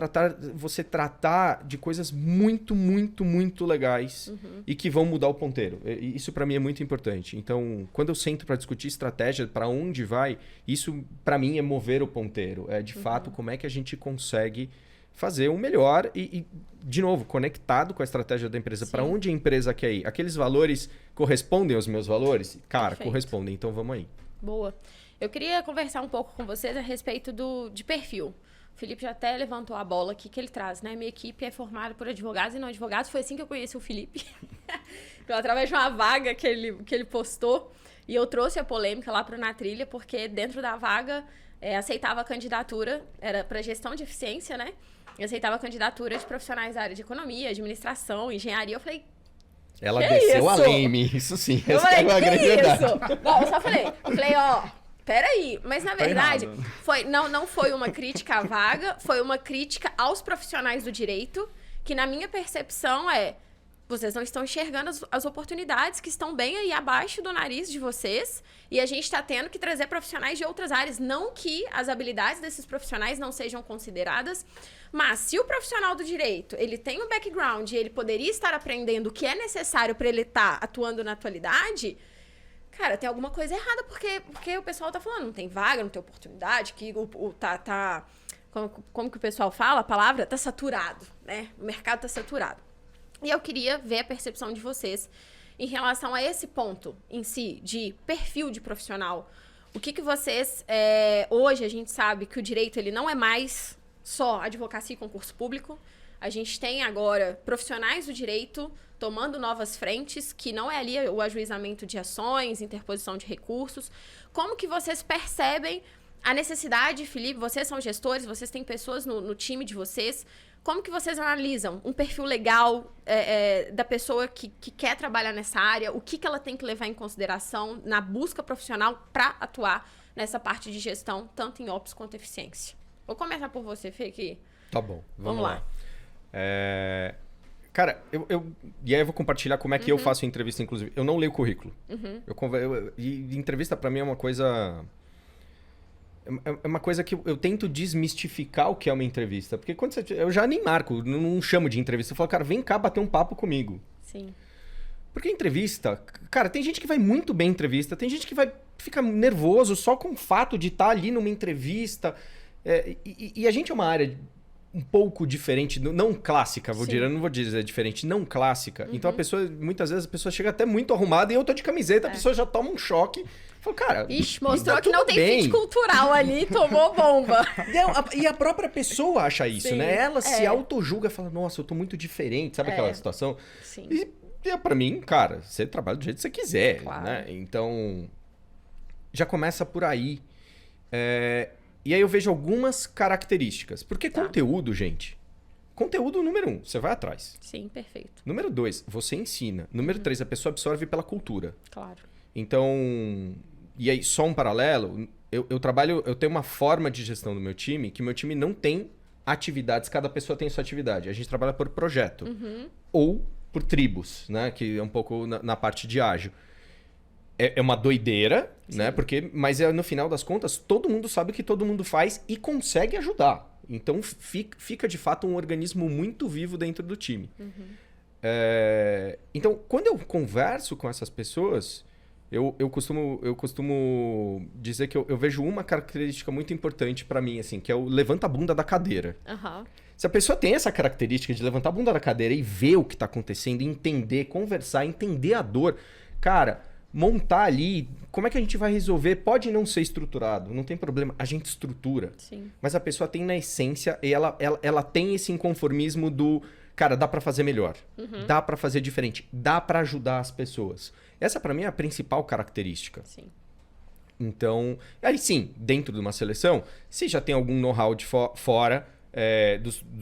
tratar de coisas muito, muito, muito legais e que vão mudar o ponteiro. Isso para mim é muito importante. Então, quando eu sento para discutir estratégia, para onde vai, isso para mim é mover o ponteiro. É de fato como é que a gente consegue fazer o melhor e, de novo, conectado com a estratégia da empresa. Para onde a empresa quer ir? Aqueles valores correspondem aos meus valores? Cara, Perfeito. correspondem, então vamos aí. Boa. Eu queria conversar um pouco com vocês a respeito de perfil. O Felipe já até levantou a bola aqui que ele traz, né? Minha equipe é formada por advogados e não advogados. Foi assim que eu conheci o Felipe. Através de uma vaga que ele postou. E eu trouxe a polêmica lá para o Na Trilha, porque dentro da vaga aceitava a candidatura, era para gestão de eficiência, né? Eu aceitava a candidatura de profissionais da área de economia, administração, engenharia. Eu falei, ela que desceu isso? além em mim, isso sim. Eu Essa falei, é uma grande verdade. isso? Não, eu só falei, ó, peraí. Mas na verdade, errado. não foi uma crítica à vaga, foi uma crítica aos profissionais do direito, que na minha percepção vocês não estão enxergando as oportunidades que estão bem aí abaixo do nariz de vocês, e a gente está tendo que trazer profissionais de outras áreas. Não que as habilidades desses profissionais não sejam consideradas, mas se o profissional do direito, ele tem um background e ele poderia estar aprendendo o que é necessário para ele estar atuando na atualidade, cara, tem alguma coisa errada, porque o pessoal tá falando, não tem vaga, não tem oportunidade, que como que o pessoal fala a palavra? Tá saturado, né? O mercado tá saturado. E eu queria ver a percepção de vocês em relação a esse ponto em si, de perfil de profissional. O que vocês... hoje a gente sabe que o direito ele não é mais só advocacia e concurso público. A gente tem agora profissionais do direito tomando novas frentes, que não é ali o ajuizamento de ações, interposição de recursos. Como que vocês percebem a necessidade, Felipe? Vocês são gestores, vocês têm pessoas no time de vocês. Como que vocês analisam um perfil legal da pessoa que quer trabalhar nessa área? O que ela tem que levar em consideração na busca profissional para atuar nessa parte de gestão, tanto em ops quanto eficiência? Vou começar por você, Fê, aqui. Tá bom, Vamos lá. Cara, e aí eu vou compartilhar como é que eu faço entrevista, inclusive. Eu não leio currículo. E entrevista pra mim é uma coisa... É uma coisa que eu tento desmistificar o que é uma entrevista. Porque quando eu já nem marco, não chamo de entrevista. Eu falo, cara, vem cá bater um papo comigo. Sim. Porque entrevista... Cara, tem gente que vai muito bem em entrevista. Tem gente que fica nervoso só com o fato de estar ali numa entrevista. E a gente é uma área um pouco diferente, não clássica, eu não vou dizer diferente, não clássica. Então muitas vezes a pessoa chega até muito arrumada e eu tô de camiseta, a pessoa já toma um choque. Fala, cara, ixi, mostrou tá que não tem bem. fit cultural ali, tomou bomba. E a própria pessoa acha isso, Sim, né? Ela se auto-julga, fala, nossa, eu tô muito diferente, sabe aquela situação? Sim. E pra mim, cara, você trabalha do jeito que você quiser, Claro. né? Então, já começa por aí. E aí eu vejo algumas características. Porque conteúdo, gente... Conteúdo, número 1, você vai atrás. Sim, perfeito. Número 2, você ensina. Número 3, a pessoa absorve pela cultura. Claro. Então... E aí, só um paralelo. Eu tenho uma forma de gestão do meu time que meu time não tem atividades. Cada pessoa tem sua atividade. A gente trabalha por projeto. Ou por tribos, né? Que é um pouco na parte de ágil. É uma doideira, né? Mas no final das contas, todo mundo sabe o que todo mundo faz e consegue ajudar. Então, fica de fato um organismo muito vivo dentro do time. Então, quando eu converso com essas pessoas, eu costumo dizer que eu vejo uma característica muito importante para mim, assim, que é o levanta a bunda da cadeira. Se a pessoa tem essa característica de levantar a bunda da cadeira e ver o que está acontecendo, entender, conversar, entender a dor, cara... Montar ali, como é que a gente vai resolver? Pode não ser estruturado, não tem problema, a gente estrutura. Sim. Mas a pessoa tem na essência, e ela tem esse inconformismo do, cara, dá pra fazer melhor, dá pra fazer diferente, dá pra ajudar as pessoas. Essa pra mim é a principal característica. Sim. Então, aí sim, dentro de uma seleção, se já tem algum know-how de fora...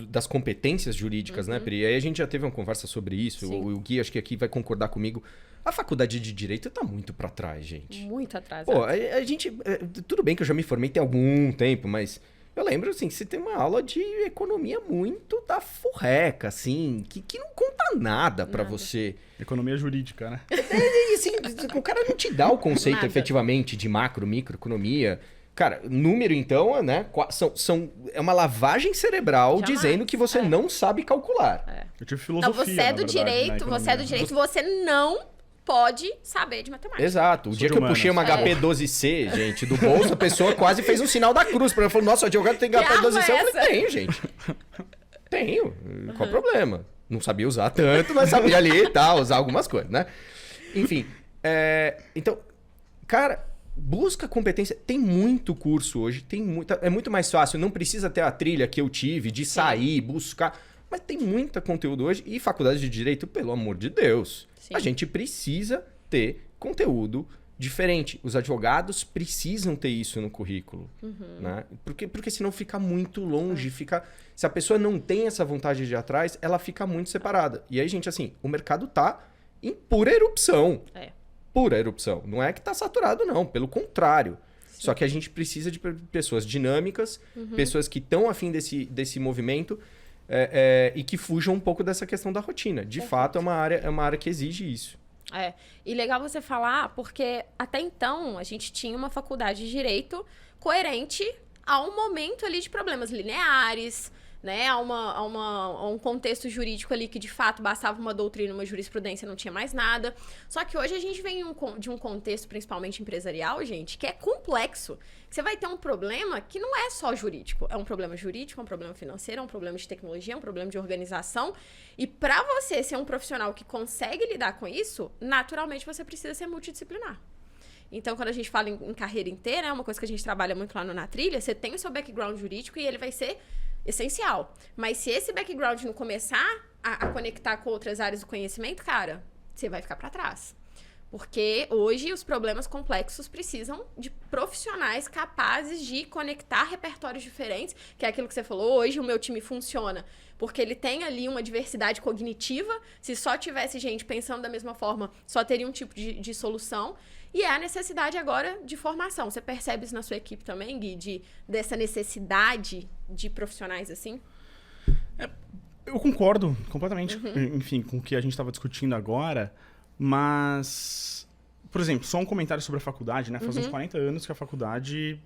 das competências jurídicas, né, Pri? Aí a gente já teve uma conversa sobre isso. O Gui, acho que aqui vai concordar comigo. A faculdade de Direito tá muito pra trás, gente. Muito atrás. Pô, a gente... tudo bem que eu já me formei tem algum tempo, mas eu lembro, assim, que você tem uma aula de economia muito da furreca, assim, que não conta nada pra você. Economia jurídica, né? Assim, o cara não te dá o conceito efetivamente de macro, microeconomia. Cara, número, então, né? É uma lavagem cerebral dizendo que você não sabe calcular. Eu tive filosofia, Não, você é do direito, você não pode saber de matemática. Exato. O dia que eu puxei uma HP12C, gente, do bolso, a pessoa quase fez um sinal da cruz. Pra ela falou, nossa, o advogado tem HP12C. Eu falei, tem, gente. Tenho. Qual o problema? Não sabia usar tanto, mas sabia ali e tal, usar algumas coisas, né? Enfim, então, cara, busca competência. Tem muito curso hoje, é muito mais fácil. Não precisa ter a trilha que eu tive de sair, buscar. Mas tem muita conteúdo hoje. E faculdade de Direito, pelo amor de Deus. Sim. A gente precisa ter conteúdo diferente. Os advogados precisam ter isso no currículo. Né? Porque senão fica muito longe. Se a pessoa não tem essa vontade de ir atrás, ela fica muito separada. E aí, gente, assim, o mercado tá em pura erupção. Pura erupção. Não é que tá saturado, não. Pelo contrário. Sim. Só que a gente precisa de pessoas dinâmicas, pessoas que estão afim desse movimento e que fujam um pouco dessa questão da rotina. De fato, é uma área que exige isso. E legal você falar, porque até então a gente tinha uma faculdade de Direito coerente a um momento ali de problemas lineares, né? A um contexto jurídico ali que, de fato, bastava uma doutrina, uma jurisprudência, não tinha mais nada. Só que hoje a gente vem de um contexto, principalmente empresarial, gente, que é complexo. Você vai ter um problema que não é só jurídico. É um problema jurídico, é um problema financeiro, é um problema de tecnologia, é um problema de organização. E para você ser um profissional que consegue lidar com isso, naturalmente você precisa ser multidisciplinar. Então, quando a gente fala em carreira inteira, é uma coisa que a gente trabalha muito lá no Na Trilha, você tem o seu background jurídico e ele vai ser essencial. Mas se esse background não começar a conectar com outras áreas do conhecimento, cara, você vai ficar para trás. Porque hoje os problemas complexos precisam de profissionais capazes de conectar repertórios diferentes, que é aquilo que você falou, hoje o meu time funciona porque ele tem ali uma diversidade cognitiva. Se só tivesse gente pensando da mesma forma, só teria um tipo de solução. E é a necessidade agora de formação. Você percebe isso na sua equipe também, Gui, dessa necessidade de profissionais assim? Eu concordo completamente, enfim, com o que a gente estava discutindo agora, mas, por exemplo, só um comentário sobre a faculdade, né? Faz uns 40 anos que a faculdade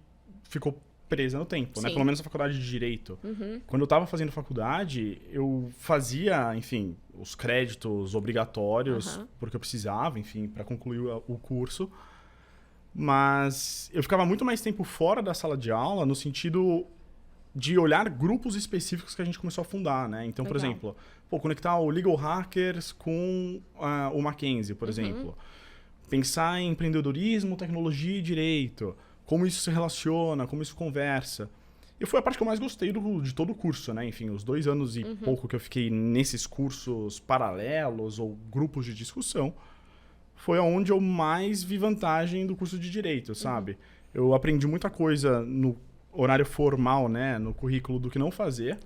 ficou presa no tempo, né? Pelo menos a faculdade de Direito. Quando eu estava fazendo faculdade, eu fazia, enfim, os créditos obrigatórios, porque eu precisava, enfim, para concluir o curso. Mas eu ficava muito mais tempo fora da sala de aula, no sentido de olhar grupos específicos que a gente começou a fundar, né? Então, por exemplo, conectar o Legal Hackers com o Mackenzie, por exemplo. Pensar em empreendedorismo, tecnologia e direito. Como isso se relaciona, como isso conversa. E foi a parte que eu mais gostei de todo o curso, né? Enfim, os 2 anos e pouco que eu fiquei nesses cursos paralelos ou grupos de discussão, foi onde eu mais vi vantagem do curso de Direito, sabe? Eu aprendi muita coisa no horário formal, né? No currículo do que não fazer.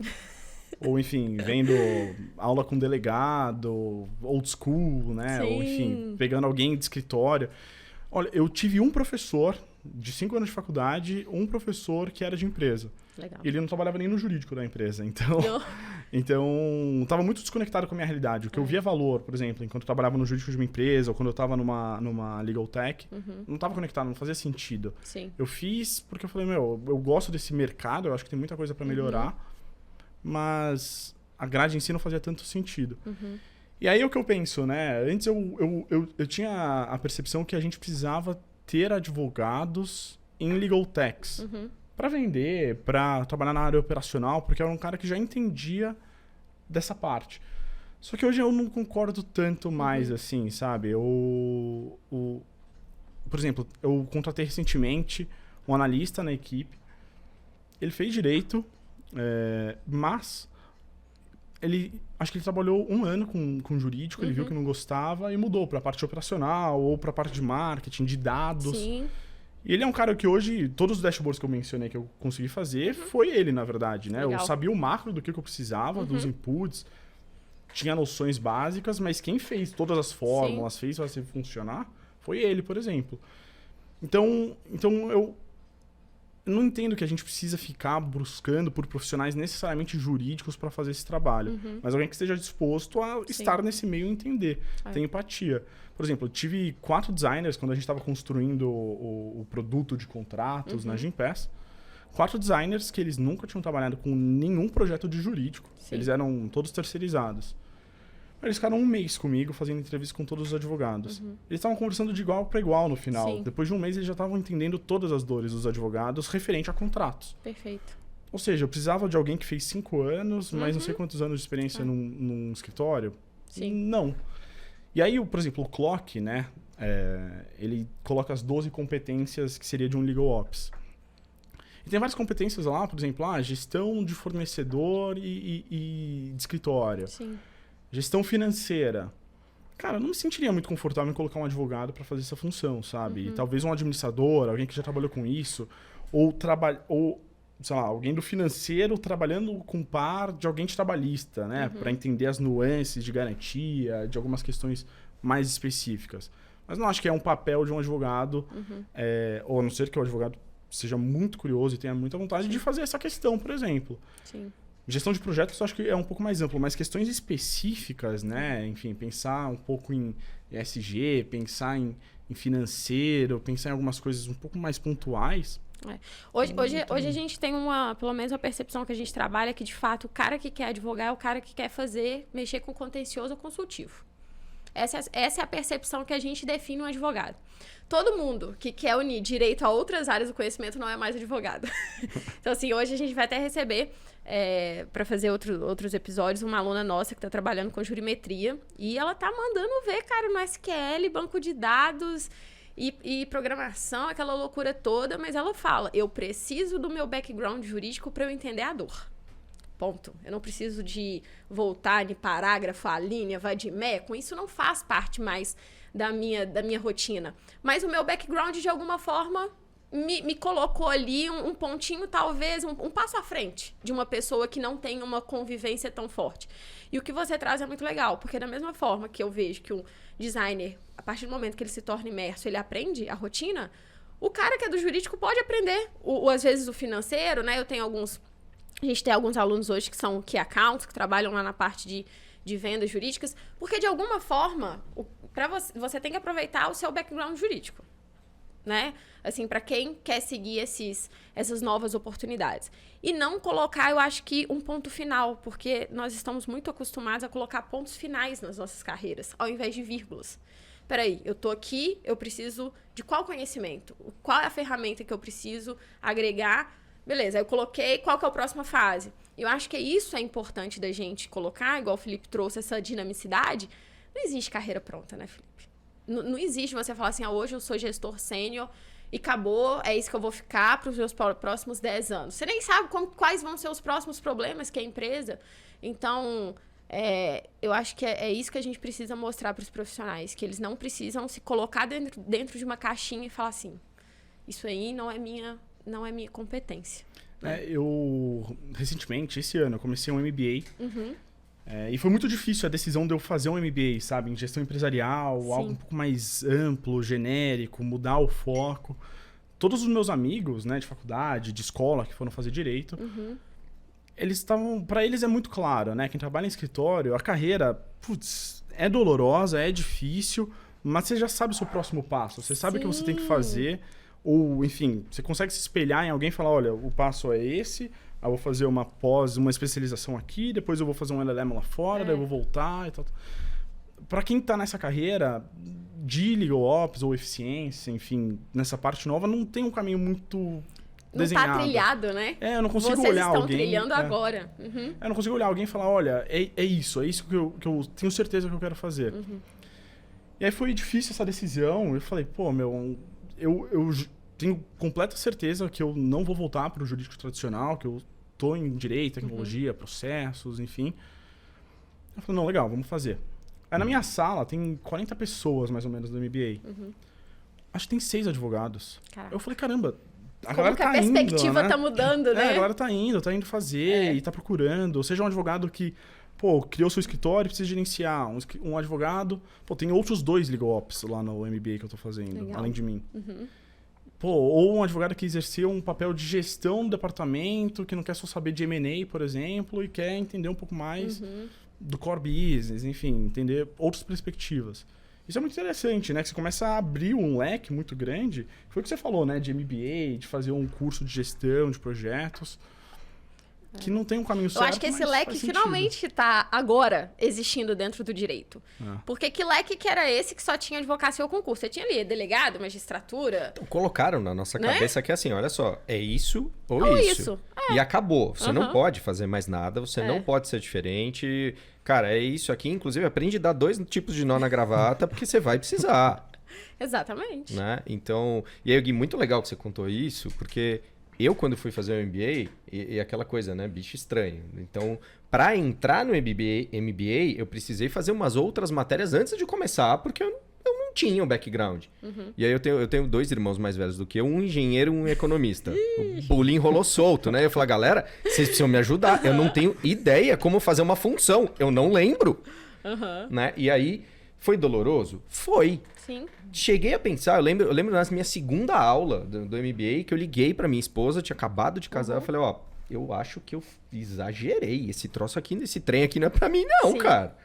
Ou, enfim, vendo aula com delegado, old school, né? Sim. Ou, enfim, pegando alguém de escritório. Olha, eu tive um professor de 5 anos de faculdade, um professor que era de empresa. Legal. Ele não trabalhava nem no jurídico da empresa. Então estava muito desconectado com a minha realidade. O que eu via valor, por exemplo, enquanto eu trabalhava no jurídico de uma empresa, ou quando eu estava numa legal tech, não estava conectado, não fazia sentido. Sim. Eu fiz porque eu falei, eu gosto desse mercado, eu acho que tem muita coisa para melhorar, mas a grade em si não fazia tanto sentido. E aí é o que eu penso, né? Antes eu tinha a percepção que a gente precisava ter advogados em legal techs para vender, para trabalhar na área operacional, porque eu era um cara que já entendia dessa parte. Só que hoje eu não concordo tanto mais, assim, sabe? Por exemplo, eu contratei recentemente um analista na equipe. Ele fez direito, mas acho que ele trabalhou 1 ano com jurídico, ele viu que não gostava e mudou para a parte operacional ou para a parte de marketing, de dados. Sim. E ele é um cara que hoje, todos os dashboards que eu mencionei que eu consegui fazer, foi ele, na verdade, né? Legal. Eu sabia o macro do que eu precisava, dos inputs, tinha noções básicas, mas quem fez todas as fórmulas, fez fazer funcionar, foi ele, por exemplo. Então eu não entendo que a gente precisa ficar buscando por profissionais necessariamente jurídicos para fazer esse trabalho. Mas alguém que esteja disposto a estar nesse meio e entender, ter empatia. Por exemplo, eu tive 4 designers quando a gente estava construindo o produto de contratos na Gympass. 4 designers que eles nunca tinham trabalhado com nenhum projeto de jurídico. Eles eram todos terceirizados. Eles ficaram 1 mês comigo fazendo entrevista com todos os advogados. Eles estavam conversando de igual para igual no final. Depois de 1 mês, eles já estavam entendendo todas as dores dos advogados referente a contratos. Perfeito. Ou seja, eu precisava de alguém que fez 5 anos, mas não sei quantos anos de experiência num escritório. Sim. Não. E aí, por exemplo, o Clock, né? Ele coloca as 12 competências que seria de um Legal Ops. E tem várias competências lá, por exemplo, gestão de fornecedor e de escritório. Sim. Gestão financeira. Cara, eu não me sentiria muito confortável em colocar um advogado para fazer essa função, sabe? E talvez um administrador, alguém que já trabalhou com isso, ou sei lá, alguém do financeiro trabalhando com par de alguém de trabalhista, né? Para entender as nuances de garantia, de algumas questões mais específicas. Mas não acho que é um papel de um advogado, ou a não ser que o advogado seja muito curioso e tenha muita vontade de fazer essa questão, por exemplo. Sim. Gestão de projetos eu acho que é um pouco mais amplo, mas questões específicas, né? Enfim, pensar um pouco em ESG, pensar em financeiro, pensar em algumas coisas um pouco mais pontuais. Hoje a gente tem pelo menos uma percepção que a gente trabalha que, de fato, o cara que quer advogar é o cara que quer mexer com contencioso ou consultivo. Essa é a percepção que a gente define um advogado. Todo mundo que quer unir direito a outras áreas do conhecimento não é mais advogado. Então, assim, hoje a gente vai até receber, para fazer outros episódios, uma aluna nossa que está trabalhando com jurimetria. E ela tá mandando ver, cara, no SQL, banco de dados e programação, aquela loucura toda. Mas ela fala, eu preciso do meu background jurídico para eu entender a dor. Ponto. Eu não preciso de voltar de parágrafo, a linha, vai de mé. Com isso não faz parte mais da minha rotina. Mas o meu background, de alguma forma, me colocou ali um pontinho, talvez, um passo à frente de uma pessoa que não tem uma convivência tão forte. E o que você traz é muito legal, porque da mesma forma que eu vejo que um designer, a partir do momento que ele se torna imerso, ele aprende a rotina, o cara que é do jurídico pode aprender, às vezes, o financeiro, né? A gente tem alguns alunos hoje que são key accounts, que trabalham lá na parte de vendas jurídicas, porque de alguma forma, você tem que aproveitar o seu background jurídico, né? Assim, para quem quer seguir essas novas oportunidades. E não colocar, eu acho que, um ponto final, porque nós estamos muito acostumados a colocar pontos finais nas nossas carreiras, ao invés de vírgulas. Peraí, eu tô aqui, eu preciso de qual conhecimento? Qual é a ferramenta que eu preciso agregar? Beleza, aí eu coloquei, qual que é a próxima fase? Eu acho que isso é importante da gente colocar, igual o Felipe trouxe, essa dinamicidade. Não existe carreira pronta, né, Felipe? Não existe você falar assim, hoje eu sou gestor sênior e acabou, é isso que eu vou ficar para os meus próximos 10 anos. Você nem sabe quais vão ser os próximos problemas que a empresa... Então, eu acho que é isso que a gente precisa mostrar para os profissionais, que eles não precisam se colocar dentro de uma caixinha e falar assim, isso aí não é minha competência. Eu, recentemente, esse ano, eu comecei um MBA. E foi muito difícil a decisão de eu fazer um MBA, sabe? Em gestão empresarial, Sim. Algo um pouco mais amplo, genérico, mudar o foco. Todos os meus amigos, né, de faculdade, de escola, que foram fazer direito, para eles é muito claro, né? Quem trabalha em escritório, a carreira, é dolorosa, é difícil, mas você já sabe o seu próximo passo. Você sabe o que você tem que fazer. Ou, enfim, você consegue se espelhar em alguém e falar, olha, o passo é esse, eu vou fazer uma especialização aqui, depois eu vou fazer um LLM lá fora, daí eu vou voltar e tal. Para quem tá nessa carreira de Legal Ops ou eficiência, enfim, nessa parte nova, não tem um caminho muito desenhado. Não tá trilhado, né? Eu não consigo Vocês olhar estão alguém... trilhando agora. Eu não consigo olhar alguém e falar, olha, é isso que eu tenho certeza que eu quero fazer. E aí foi difícil essa decisão, eu falei, eu tenho completa certeza que eu não vou voltar para o jurídico tradicional, que eu tô em direito, tecnologia, processos, enfim. Eu falei, não, legal, vamos fazer. Aí na minha sala tem 40 pessoas, mais ou menos, do MBA. Acho que tem 6 advogados. Caraca. Eu falei, caramba, a Como galera que a tá indo, perspectiva né? tá mudando, né? A galera tá indo fazer e tá procurando. Ou seja, um advogado que, criou seu escritório e precisa gerenciar. Um advogado... tem outros 2 Legal Ops lá no MBA que eu tô fazendo, Legal. além de mim. Ou um advogado que exerceu um papel de gestão do departamento, que não quer só saber de M&A, por exemplo, e quer entender um pouco mais do core business, enfim, entender outras perspectivas. Isso é muito interessante, né? Que você começa a abrir um leque muito grande. Foi o que você falou, né? De MBA, de fazer um curso de gestão de projetos. que não tem um caminho certo. Eu acho que esse mas leque faz sentido. finalmente tá agora existindo dentro do direito. É. Porque que leque que era esse que só tinha advocacia ou concurso? Você tinha ali delegado, magistratura. Então, colocaram na nossa Né? cabeça que assim, olha só, é isso ou Ou isso. isso. E acabou. Você não Aham. pode fazer mais nada, você não pode ser diferente. Cara, é isso aqui. Inclusive, aprende a dar 2 tipos de nó na gravata, porque você vai precisar. Exatamente. Né? Então, e aí, Gui, muito legal que você contou isso, porque eu, quando fui fazer o MBA, e aquela coisa, né? Bicho estranho. Então, para entrar no MBA, eu precisei fazer umas outras matérias antes de começar, porque eu não tinha o background. E aí eu tenho 2 irmãos mais velhos do que eu, um engenheiro e um economista. O bullying rolou solto, né? Eu falei, galera, vocês precisam me ajudar. Eu não tenho ideia como fazer uma função. Eu não lembro. Né? E aí, foi doloroso? Foi. Sim. Cheguei a pensar, eu lembro na minha segunda aula do MBA, que eu liguei pra minha esposa, tinha acabado de casar, eu falei, ó, eu acho que eu exagerei, esse troço aqui, esse trem aqui não é pra mim não, Sim. cara.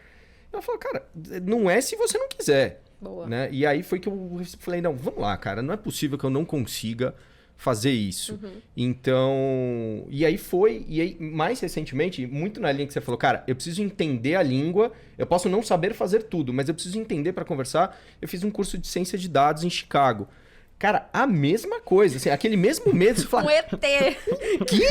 Ela falou, cara, não é se você não quiser. Boa. Né? E aí foi que eu falei, não, vamos lá, cara, não é possível que eu não consiga fazer isso. Então, e aí mais recentemente, muito na linha que você falou, cara, eu preciso entender a língua, eu posso não saber fazer tudo, mas eu preciso entender para conversar. Eu fiz um curso de ciência de dados em Chicago. Cara, a mesma coisa, assim, aquele mesmo medo, você fala, Um ET. quê?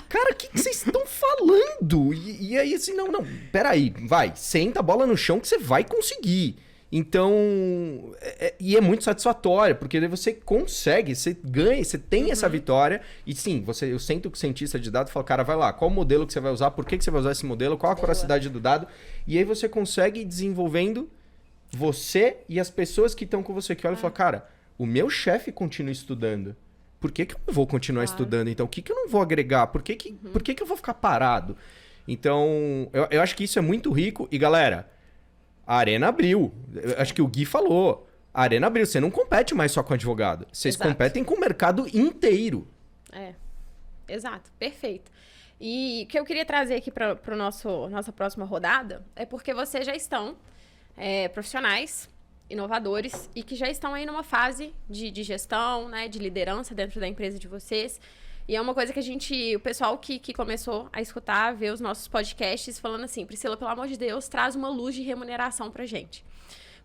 Cara, o que vocês estão falando? E aí, assim, não, peraí, vai, senta a bola no chão que você vai conseguir. Então, e é muito satisfatório, porque daí você consegue, você ganha, você tem essa vitória. E sim, eu sento com o cientista de dados e falo, cara, vai lá, qual o modelo que você vai usar, por que você vai usar esse modelo, qual a veracidade do dado. E aí você consegue ir desenvolvendo você e as pessoas que estão com você, que olham e falam, cara, o meu chefe continua estudando. Por que eu não vou continuar estudando? Então, o que eu não vou agregar? Por que eu vou ficar parado? Então, eu acho que isso é muito rico. E, galera, a arena abriu. Eu acho que o Gui falou. A arena abriu. Você não compete mais só com advogado. Vocês Exato. competem com o mercado inteiro. Exato, perfeito. E o que eu queria trazer aqui para nossa próxima rodada é porque vocês já estão profissionais, inovadores e que já estão aí numa fase de gestão, né, de liderança dentro da empresa de vocês. E é uma coisa que o pessoal que começou a escutar, ver os nossos podcasts falando assim, Priscila, pelo amor de Deus, traz uma luz de remuneração pra gente.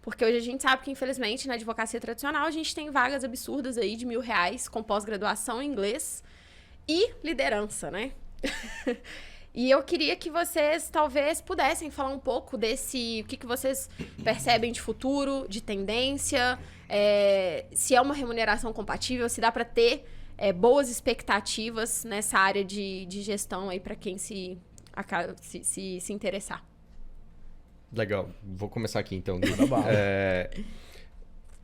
Porque hoje a gente sabe que, infelizmente, na advocacia tradicional, a gente tem vagas absurdas aí de R$1.000 com pós-graduação em inglês e liderança, né? E eu queria que vocês talvez pudessem falar um pouco o que vocês percebem de futuro, de tendência, se é uma remuneração compatível, se dá para ter boas expectativas nessa área de gestão aí para quem se interessar. Legal. Vou começar aqui, então.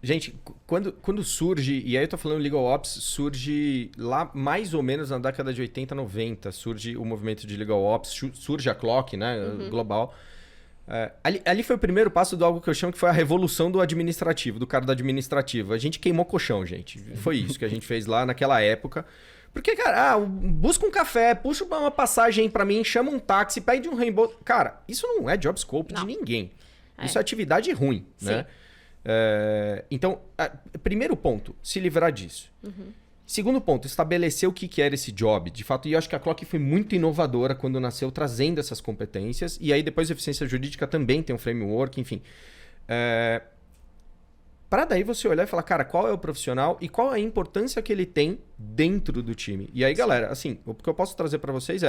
Gente, quando surge, e aí eu tô falando Legal Ops, surge lá mais ou menos na década de 80, 90, surge o movimento de Legal Ops, surge a Clock, né, global. Ali foi o primeiro passo de algo que eu chamo que foi a revolução do administrativo, do cara do administrativo. A gente queimou colchão, gente. Foi isso que a gente fez lá naquela época. Porque, cara, busca um café, puxa uma passagem pra mim, chama um táxi, pede um reembolso. Cara, isso não é job scope de ninguém. Isso é atividade ruim, né? Então, primeiro ponto, se livrar disso. Segundo ponto, estabelecer o que era esse job. De fato, e eu acho que a Clock foi muito inovadora quando nasceu, trazendo essas competências. E aí depois a eficiência jurídica também tem um framework, enfim. Para daí você olhar e falar, cara, qual é o profissional e qual é a importância que ele tem dentro do time. E aí, galera, assim, o que eu posso trazer para vocês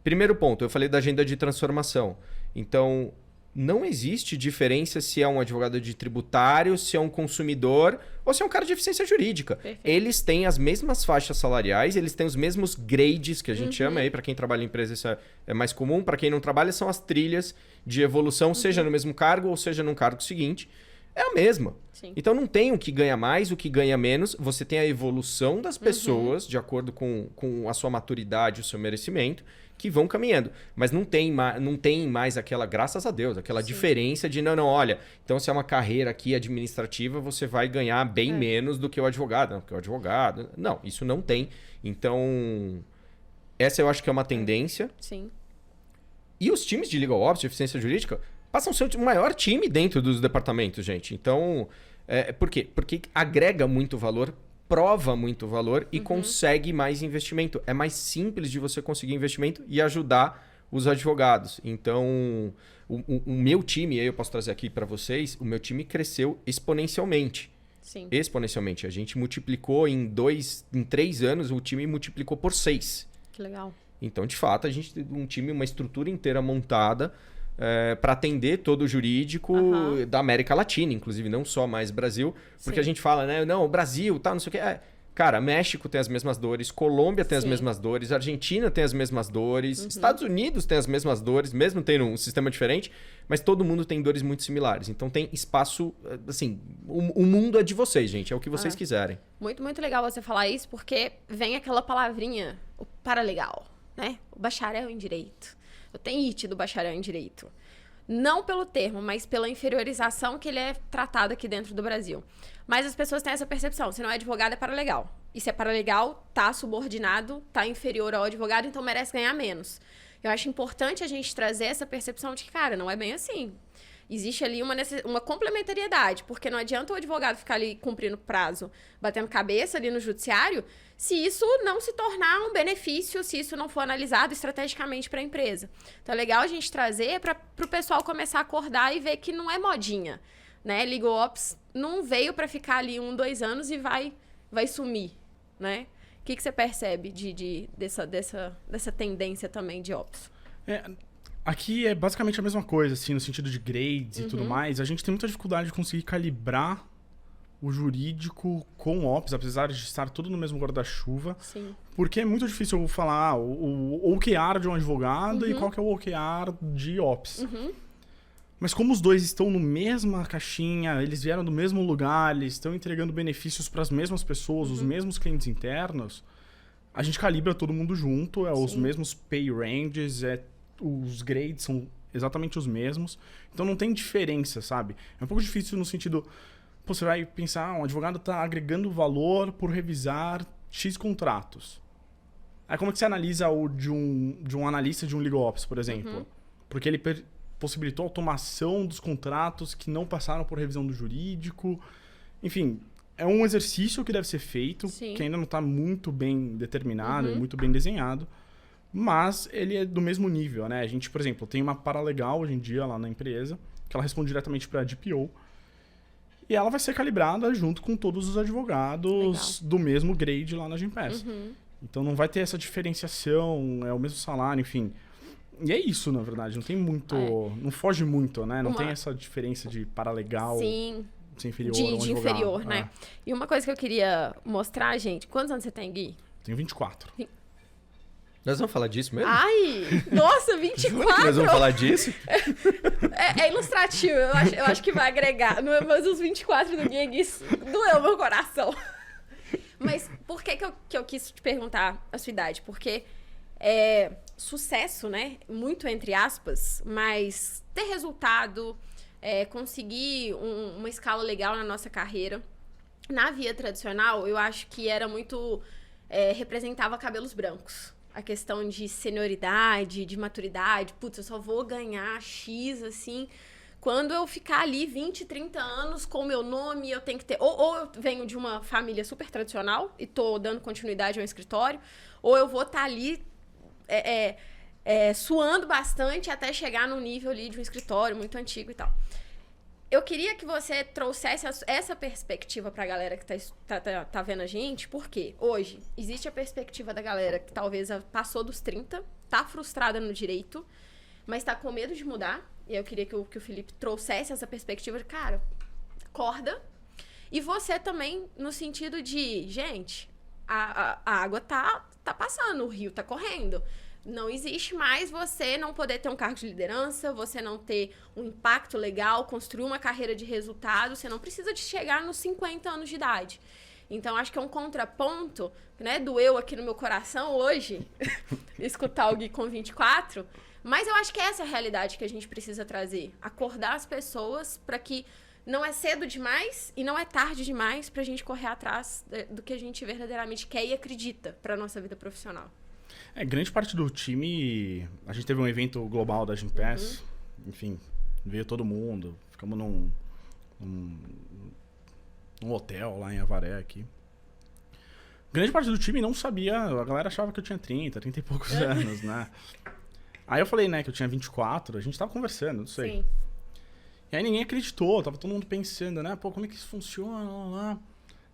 primeiro ponto, eu falei da agenda de transformação. Então, não existe diferença se é um advogado de tributário, se é um consumidor ou se é um cara de eficiência jurídica. Perfeito. Eles têm as mesmas faixas salariais, eles têm os mesmos grades que a gente chama aí, para quem trabalha em empresa isso é mais comum, para quem não trabalha são as trilhas de evolução, seja no mesmo cargo ou seja num cargo seguinte. É a mesma. Sim. Então não tem o que ganha mais, o que ganha menos, você tem a evolução das pessoas de acordo com a sua maturidade, o seu merecimento, que vão caminhando. Mas não tem mais aquela, graças a Deus, aquela diferença de, não, olha, então se é uma carreira aqui administrativa, você vai ganhar bem menos do que o advogado. Não, porque o advogado... Não, isso não tem. Então, essa eu acho que é uma tendência. Sim. E os times de Legal Ops, de eficiência jurídica, passam a ser o maior time dentro dos departamentos, gente. Então, por quê? Porque agrega muito valor prova muito valor e consegue mais investimento. É mais simples de você conseguir investimento e ajudar os advogados. Então, o meu time, eu posso trazer aqui para vocês, o meu time cresceu exponencialmente. Sim. Exponencialmente. A gente multiplicou em 3 anos, o time multiplicou por 6. Que legal. Então, de fato, a gente tem um time, uma estrutura inteira montada para atender todo o jurídico da América Latina, inclusive, não só mais Brasil, porque a gente fala, né? Não, o Brasil, tá, não sei o quê. Cara, México tem as mesmas dores, Colômbia tem as mesmas dores, Argentina tem as mesmas dores, Estados Unidos tem as mesmas dores, mesmo tendo um sistema diferente, mas todo mundo tem dores muito similares. Então tem espaço, assim, o mundo é de vocês, gente, é o que vocês quiserem. Muito, muito legal você falar isso, porque vem aquela palavrinha, o paralegal, né? O bacharel em direito. Eu tenho IT do bacharel em direito. Não pelo termo, mas pela inferiorização que ele é tratado aqui dentro do Brasil. Mas as pessoas têm essa percepção. Se não é advogado, é paralegal. E se é paralegal, tá subordinado, tá inferior ao advogado, então merece ganhar menos. Eu acho importante a gente trazer essa percepção de que, cara, não é bem assim. Existe ali uma complementariedade, porque não adianta o advogado ficar ali cumprindo prazo, batendo cabeça ali no judiciário, se isso não se tornar um benefício, se isso não for analisado estrategicamente para a empresa. Então é legal a gente trazer para o pessoal começar a acordar e ver que não é modinha, né? Legal Ops não veio para ficar ali 1, 2 anos e vai sumir, né? O que você percebe dessa tendência também de Ops? Aqui é basicamente a mesma coisa, assim, no sentido de grades e tudo mais. A gente tem muita dificuldade de conseguir calibrar o jurídico com o Ops, apesar de estar tudo no mesmo guarda-chuva. Sim. Porque é muito difícil eu falar o OKR de um advogado e qual que é o OKR de Ops. Mas como os dois estão na mesma caixinha, eles vieram do mesmo lugar, eles estão entregando benefícios para as mesmas pessoas, os mesmos clientes internos, a gente calibra todo mundo junto, os mesmos pay ranges, os grades são exatamente os mesmos. Então não tem diferença, sabe? É um pouco difícil no sentido... Pô, você vai pensar, um advogado está agregando valor por revisar X contratos. Aí como é que você analisa o de um analista de um legal ops, por exemplo? Porque ele possibilitou a automação dos contratos que não passaram por revisão do jurídico. Enfim, é um exercício que deve ser feito, que ainda não está muito bem determinado, muito bem desenhado. Mas ele é do mesmo nível, né? A gente, por exemplo, tem uma paralegal hoje em dia lá na empresa, que ela responde diretamente para a DPO. E ela vai ser calibrada junto com todos os advogados do mesmo grade lá na Gympass. Então não vai ter essa diferenciação, é o mesmo salário, enfim. E é isso, na verdade. Não tem muito... Não foge muito, né? Não tem essa diferença de paralegal ser inferior a um advogado. Inferior, né? E uma coisa que eu queria mostrar, gente... Quantos anos você tem, Gui? Tenho 24. Nós vamos falar disso mesmo? Ai! Nossa, 24! Nós vamos falar disso? É ilustrativo, eu acho que vai agregar. Mas os 24 do Gui doeu meu coração. Mas por que eu quis te perguntar a sua idade? Porque sucesso, né? Muito entre aspas, mas ter resultado, conseguir uma escala legal na nossa carreira. Na via tradicional, eu acho que era muito... representava cabelos brancos. A questão de senioridade, de maturidade. Putz, eu só vou ganhar X, assim... Quando eu ficar ali 20, 30 anos com o meu nome, eu tenho que ter... Ou eu venho de uma família super tradicional e tô dando continuidade ao escritório, ou eu vou estar ali suando bastante até chegar no nível ali de um escritório muito antigo e tal. Eu queria que você trouxesse essa perspectiva pra galera que tá vendo a gente, porque hoje existe a perspectiva da galera que talvez passou dos 30, tá frustrada no direito, mas tá com medo de mudar. E eu queria que o Felipe trouxesse essa perspectiva de, cara, acorda. E você também, no sentido de, gente, a água tá passando, o rio tá correndo. Não existe mais você não poder ter um cargo de liderança, você não ter um impacto legal, construir uma carreira de resultado. Você não precisa de chegar nos 50 anos de idade. Então, acho que é um contraponto, né? Doeu aqui no meu coração hoje, escutar o Gui com 24. Mas eu acho que essa é a realidade que a gente precisa trazer. Acordar as pessoas para que não é cedo demais e não é tarde demais para a gente correr atrás do que a gente verdadeiramente quer e acredita para a nossa vida profissional. Grande parte do time... A gente teve um evento global da Gympass. Enfim, veio todo mundo. Ficamos num hotel lá em Avaré aqui. grande parte do time não sabia, a galera achava que eu tinha 30 e poucos anos, né? Aí eu falei, né, que eu tinha 24, a gente tava conversando, não sei. Sim. E aí ninguém acreditou, tava todo mundo pensando, né, pô, como é que isso funciona, lá.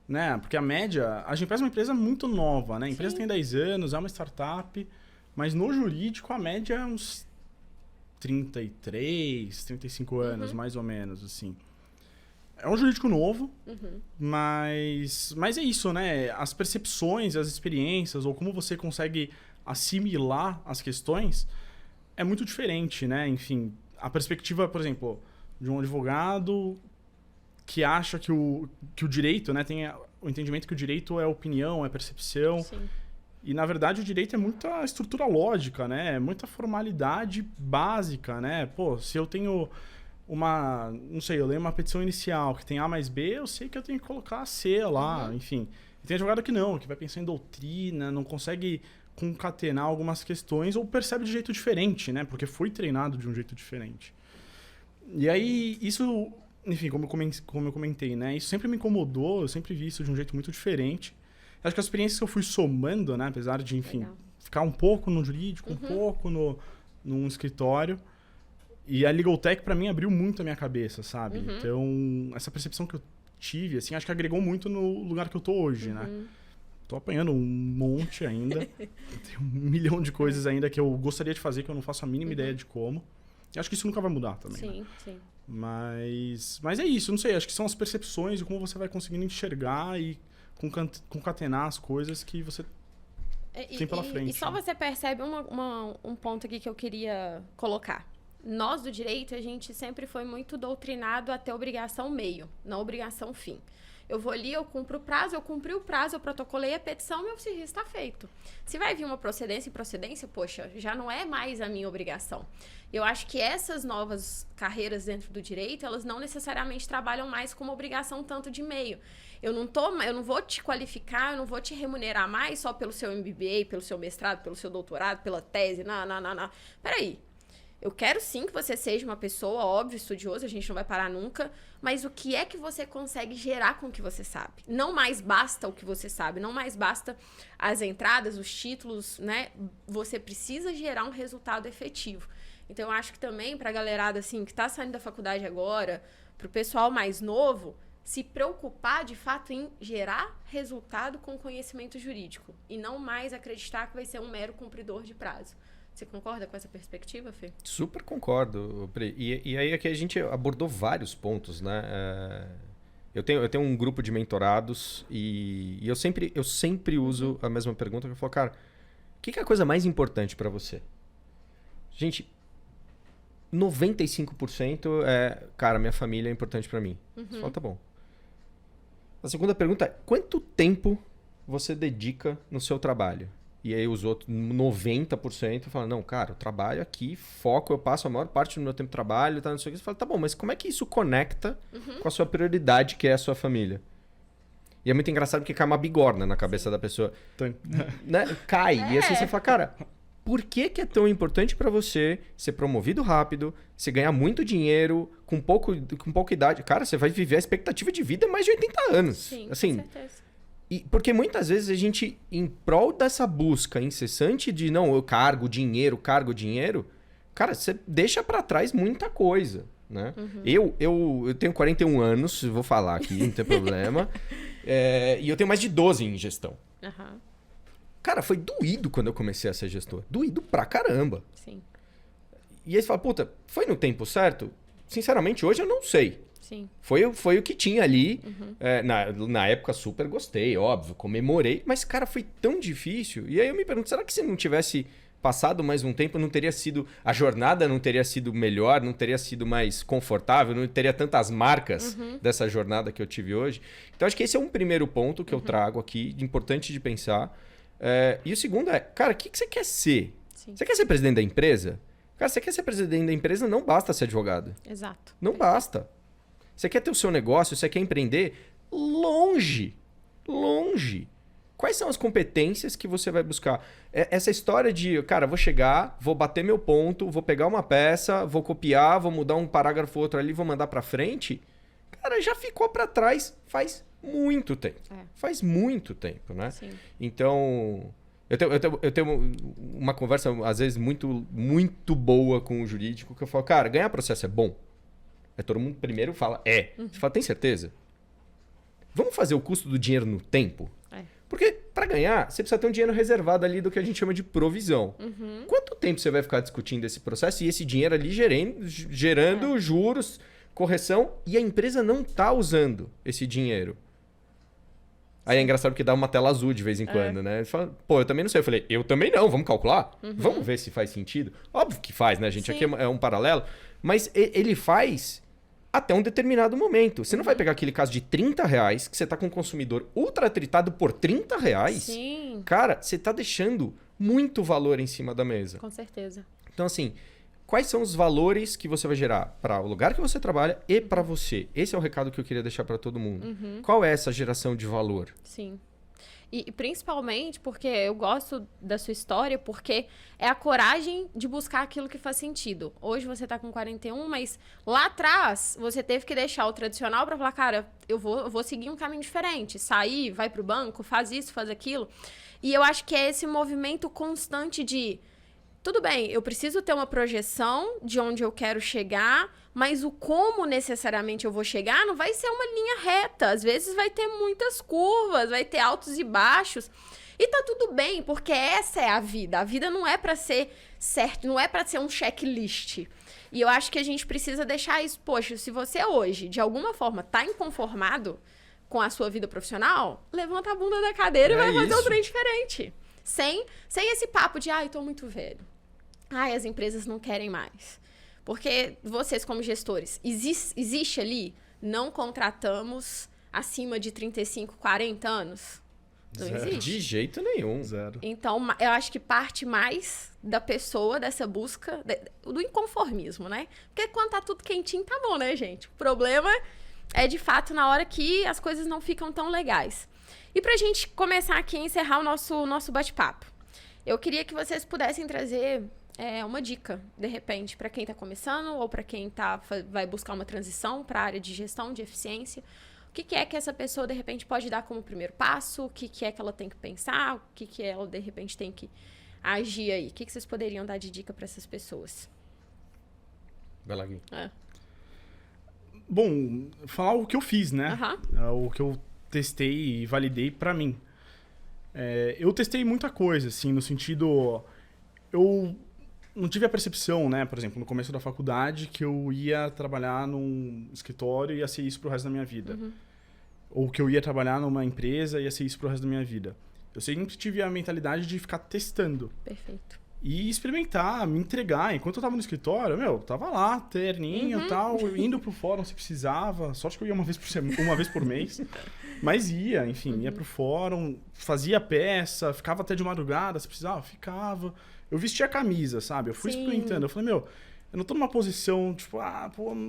Né? Porque a média, a Gimpass é uma empresa muito nova, né? A empresa tem 10 anos, é uma startup, mas no jurídico a média é uns 33, 35 anos, mais ou menos, assim. É um jurídico novo, mas é isso, né? As percepções, as experiências, ou como você consegue assimilar as questões, é muito diferente, né? Enfim, a perspectiva, por exemplo, de um advogado que acha que o direito, né, tem o entendimento que o direito é opinião, é percepção. Sim. E, na verdade, o direito é muita estrutura lógica, né? É muita formalidade básica, né? Pô, se eu tenho não sei, eu leio uma petição inicial que tem A mais B, eu sei que eu tenho que colocar C lá, enfim. E tem advogado que não, que vai pensar em doutrina, não consegue concatenar algumas questões ou percebe de jeito diferente, né? Porque foi treinado de um jeito diferente. E aí, isso... Enfim, como eu comentei, né? Isso sempre me incomodou, eu sempre vi isso de um jeito muito diferente. Acho que as experiências que eu fui somando, né? Apesar de, enfim, ficar um pouco no jurídico, um pouco num escritório. E a Legal Tech, pra mim, abriu muito a minha cabeça, sabe? Então, essa percepção que eu tive, assim, acho que agregou muito no lugar que eu tô hoje, né? Tô apanhando um monte ainda. Tem 1 milhão de coisas ainda que eu gostaria de fazer, que eu não faço a mínima ideia de como. E acho que isso nunca vai mudar também, né? Sim. Mas é isso, não sei, acho que são as percepções e como você vai conseguindo enxergar e concatenar as coisas que você tem pela frente. E só você percebe um ponto aqui que eu queria colocar. Nós do direito, a gente sempre foi muito doutrinado a ter obrigação meio, não obrigação fim. Eu vou ali, eu cumpro o prazo, eu cumpri o prazo, eu protocolei a petição, meu serviço está feito. Se vai vir uma procedência, poxa, já não é mais a minha obrigação. Eu acho que essas novas carreiras dentro do direito, elas não necessariamente trabalham mais com uma obrigação tanto de meio. Eu não vou te qualificar, eu não vou te remunerar mais só pelo seu MBA, pelo seu mestrado, pelo seu doutorado, pela tese, não. Peraí. Eu quero sim que você seja uma pessoa, óbvio, estudiosa, a gente não vai parar nunca, mas o que é que você consegue gerar com o que você sabe? Não mais basta o que você sabe, não mais basta as entradas, os títulos, né? Você precisa gerar um resultado efetivo. Então, eu acho que também pra galerada, assim, que tá saindo da faculdade agora, pro pessoal mais novo, se preocupar, de fato, em gerar resultado com conhecimento jurídico e não mais acreditar que vai ser um mero cumpridor de prazo. Você concorda com essa perspectiva, Fê? Super concordo, Pri. E aí aqui a gente abordou vários pontos, né? Eu tenho um grupo de mentorados e eu sempre uso a mesma pergunta, que eu falo, cara, o que é a coisa mais importante para você? Gente, 95% é, cara, minha família é importante para mim. Você fala, tá bom. A segunda pergunta é, quanto tempo você dedica no seu trabalho? E aí os outros 90% falam, não, cara, eu trabalho aqui, foco, eu passo a maior parte do meu tempo de trabalho, tá, não sei o que. Você fala, tá bom, mas como é que isso conecta com a sua prioridade, que é a sua família? E é muito engraçado porque cai uma bigorna na cabeça da pessoa. Né? Cai. E assim você fala, cara, por que é tão importante pra você ser promovido rápido, você ganhar muito dinheiro, com pouca idade? Cara, você vai viver a expectativa de vida mais de 80 anos. Sim, assim, com certeza. Porque muitas vezes a gente, em prol dessa busca incessante de, não, eu cargo dinheiro, cara, você deixa pra trás muita coisa, né? Eu tenho 41 anos, vou falar aqui, não tem problema, e eu tenho mais de 12 em gestão. Cara, foi doído quando eu comecei a ser gestor. Doído pra caramba. Sim. E aí você fala, puta, foi no tempo certo? Sinceramente, hoje eu não sei. Sim. Foi o que tinha ali. Na época super gostei, óbvio, comemorei. Mas, cara, foi tão difícil. E aí eu me pergunto, será que se não tivesse passado mais um tempo, não teria sido... A jornada não teria sido melhor, não teria sido mais confortável, não teria tantas marcas dessa jornada que eu tive hoje. Então, acho que esse é um primeiro ponto que eu trago aqui, importante de pensar. E o segundo é, cara, o que você quer ser? Sim. Você quer ser presidente da empresa? Cara, você quer ser presidente da empresa, não basta ser advogado. Exato. Não basta. Você quer ter o seu negócio, você quer empreender? Longe. Quais são as competências que você vai buscar? Essa história de, cara, vou chegar, vou bater meu ponto, vou pegar uma peça, vou copiar, vou mudar um parágrafo outro ali, vou mandar pra frente. cara, já ficou para trás faz muito tempo. Faz muito tempo, né? Sim. Então, eu tenho uma conversa, às vezes, muito, muito boa com o jurídico, que eu falo, cara, ganhar processo é bom? Aí todo mundo primeiro fala, Você fala, tem certeza? Vamos fazer o custo do dinheiro no tempo? Porque para ganhar, você precisa ter um dinheiro reservado ali do que a gente chama de provisão. Quanto tempo você vai ficar discutindo esse processo e esse dinheiro ali gerando juros, correção, e a empresa não está usando esse dinheiro? Aí é engraçado porque dá uma tela azul de vez em quando, né? Ele fala, pô, eu também não sei. Eu falei, eu também não, vamos calcular? Vamos ver se faz sentido? Óbvio que faz, né, gente? Sim. Aqui é um paralelo. Mas ele faz até um determinado momento. Você não vai pegar aquele caso de R$30 que você tá com um consumidor ultra tritado por R$30. Sim. Cara, você tá deixando muito valor em cima da mesa. Com certeza. Então, assim, quais são os valores que você vai gerar para o lugar que você trabalha e para você? Esse é o recado que eu queria deixar para todo mundo. Qual é essa geração de valor? Sim. E principalmente porque eu gosto da sua história, porque é a coragem de buscar aquilo que faz sentido. Hoje você tá com 41, mas lá atrás você teve que deixar o tradicional para falar, cara, eu vou seguir um caminho diferente. Sair, vai pro banco, faz isso, faz aquilo. E eu acho que é esse movimento constante de... Tudo bem, eu preciso ter uma projeção de onde eu quero chegar, mas o como necessariamente eu vou chegar não vai ser uma linha reta. Às vezes vai ter muitas curvas, vai ter altos e baixos. E tá tudo bem, porque essa é a vida. A vida não é pra ser certo, não é pra ser um checklist. E eu acho que a gente precisa deixar isso. Poxa, se você hoje, de alguma forma, tá inconformado com a sua vida profissional, levanta a bunda da cadeira e vai fazer um trem diferente. Sem esse papo de, ai, tô muito velho. Ai, as empresas não querem mais. Porque vocês, como gestores, existe ali, não contratamos acima de 35, 40 anos? Não existe? De jeito nenhum. Zero. Então, eu acho que parte mais da pessoa, dessa busca, do inconformismo, né? Porque quando tá tudo quentinho, tá bom, né, gente? O problema é, de fato, na hora que as coisas não ficam tão legais. E pra gente começar aqui a encerrar o nosso bate-papo, eu queria que vocês pudessem trazer uma dica, de repente, para quem está começando ou para quem vai buscar uma transição para a área de gestão, de eficiência. O que é que essa pessoa, de repente, pode dar como primeiro passo? O que é que ela tem que pensar? O que ela, de repente, tem que agir aí? O que vocês poderiam dar de dica para essas pessoas? Vai lá, Gui. Bom, falar o que eu fiz, né? O que eu testei e validei para mim. Eu testei muita coisa, assim, no sentido... Eu não tive a percepção, né, por exemplo, no começo da faculdade, que eu ia trabalhar num escritório e ia ser isso pro resto da minha vida. Ou que eu ia trabalhar numa empresa e ia ser isso pro resto da minha vida. Eu sempre tive a mentalidade de ficar testando. Perfeito. E experimentar, me entregar. Enquanto eu tava no escritório, tava lá, terninho e tal, indo pro fórum se precisava. Sorte que eu ia uma vez por mês. Mas ia, enfim, ia pro fórum, fazia peça, ficava até de madrugada, se precisava, ficava. Eu vestia a camisa, sabe? Eu fui experimentando. Eu falei, eu não tô numa posição, tipo,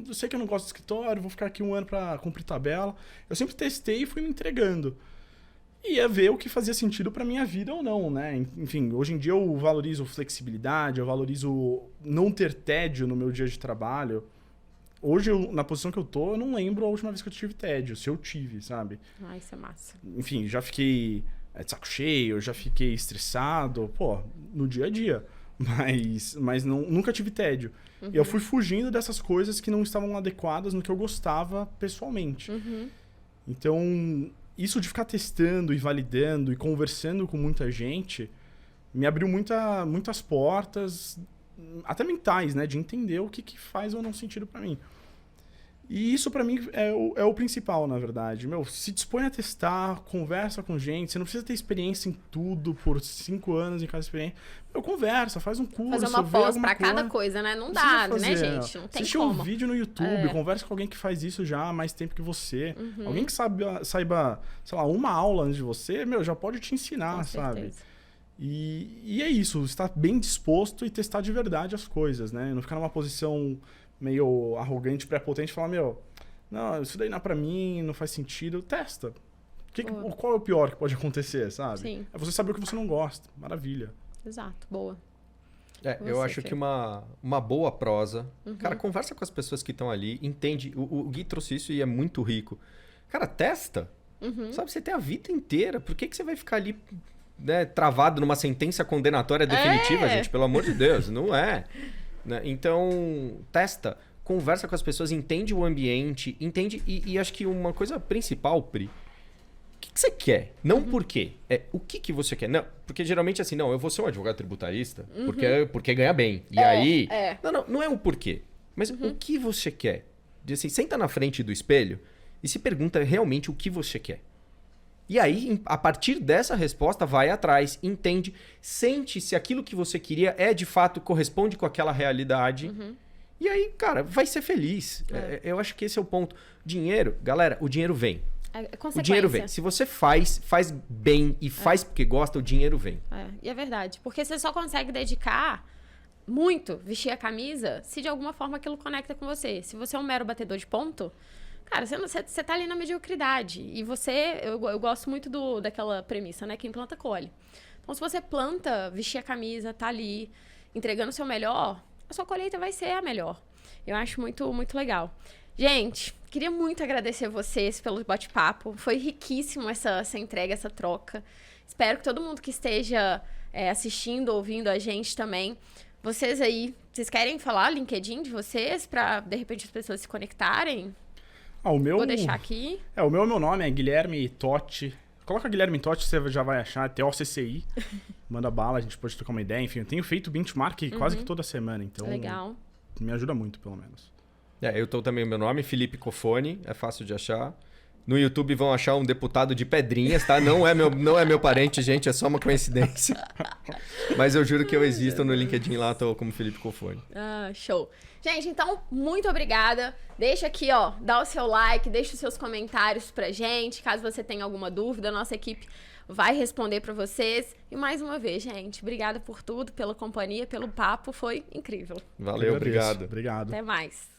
eu sei que eu não gosto de escritório, vou ficar aqui um ano pra cumprir tabela. Eu sempre testei e fui me entregando. E ia ver o que fazia sentido pra minha vida ou não, né? Enfim, hoje em dia eu valorizo flexibilidade, eu valorizo não ter tédio no meu dia de trabalho. Hoje, na posição que eu tô, eu não lembro a última vez que eu tive tédio, se eu tive, sabe? Isso é massa. Enfim, já fiquei de saco cheio, já fiquei estressado, no dia a dia. Mas nunca tive tédio. E eu fui fugindo dessas coisas que não estavam adequadas no que eu gostava pessoalmente. Então, isso de ficar testando e validando e conversando com muita gente me abriu muitas portas, até mentais, né? De entender o que faz ou não sentido pra mim. E isso pra mim é o principal, na verdade. Se dispõe a testar, conversa com gente. Você não precisa ter experiência em tudo por 5 anos em cada experiência. Conversa, faz um curso. Fazer uma pós pra cada coisa, né? Não dá, né, gente? Não tem assiste como. Um vídeo no YouTube, conversa com alguém que faz isso já há mais tempo que você. Alguém que saiba, sei lá, uma aula antes de você, já pode te ensinar, com sabe? certeza. E é isso, estar bem disposto e testar de verdade as coisas, né? Não ficar numa posição meio arrogante, prepotente e falar, não, isso daí não é pra mim, não faz sentido. Testa. Qual é o pior que pode acontecer, sabe? Sim. É você saber o que você não gosta. Maravilha. Exato, boa. Eu acho que uma boa prosa. Cara, conversa com as pessoas que estão ali, entende. O Gui trouxe isso e é muito rico. Cara, testa. Sabe, você tem a vida inteira. Por que você vai ficar ali, né, travado numa sentença condenatória definitiva, gente? Pelo amor de Deus, não é. Né? Então, testa. Conversa com as pessoas, entende o ambiente, entende. E acho que uma coisa principal, Pri, o que você quer? Não por quê. É o que você quer. Não, porque geralmente assim, não, eu vou ser um advogado tributarista porque ganha bem. E aí... Não é o porquê. Mas o que você quer? Diz assim, senta na frente do espelho e se pergunta realmente o que você quer. E aí, a partir dessa resposta, vai atrás, entende, sente se aquilo que você queria de fato, corresponde com aquela realidade. E aí, cara, vai ser feliz. Eu acho que esse é o ponto. Dinheiro, galera, o dinheiro vem. O dinheiro vem. Se você faz bem e faz porque gosta, o dinheiro vem. E é verdade. Porque você só consegue dedicar muito, vestir a camisa, se de alguma forma aquilo conecta com você. Se você é um mero batedor de ponto, cara, você tá ali na mediocridade. E eu gosto muito daquela premissa, né? Quem planta, colhe. Então, se você planta, vestir a camisa, tá ali, entregando o seu melhor, a sua colheita vai ser a melhor. Eu acho muito, muito legal. Gente, queria muito agradecer vocês pelo bate-papo. Foi riquíssimo essa entrega, essa troca. Espero que todo mundo que esteja assistindo, ouvindo a gente também. Vocês vocês querem falar LinkedIn de vocês para, de repente, as pessoas se conectarem? Vou deixar aqui. O meu nome é Guilherme Totti. Coloca Guilherme Totti, você já vai achar. TOCCI. Manda bala, a gente pode trocar uma ideia. Enfim, eu tenho feito benchmark quase que toda semana. Então, legal. Me ajuda muito, pelo menos. Eu tô também, meu nome, Felipe Cofone, é fácil de achar. No YouTube vão achar um deputado de Pedrinhas, tá? Não é meu parente, gente, é só uma coincidência. Mas eu juro que eu existo no LinkedIn lá, tô como Felipe Cofone. Show. Gente, então, muito obrigada. Deixa aqui, dá o seu like, deixa os seus comentários pra gente. Caso você tenha alguma dúvida, a nossa equipe vai responder pra vocês. E mais uma vez, gente, obrigada por tudo, pela companhia, pelo papo, foi incrível. Valeu, obrigado. Obrigado. Até mais.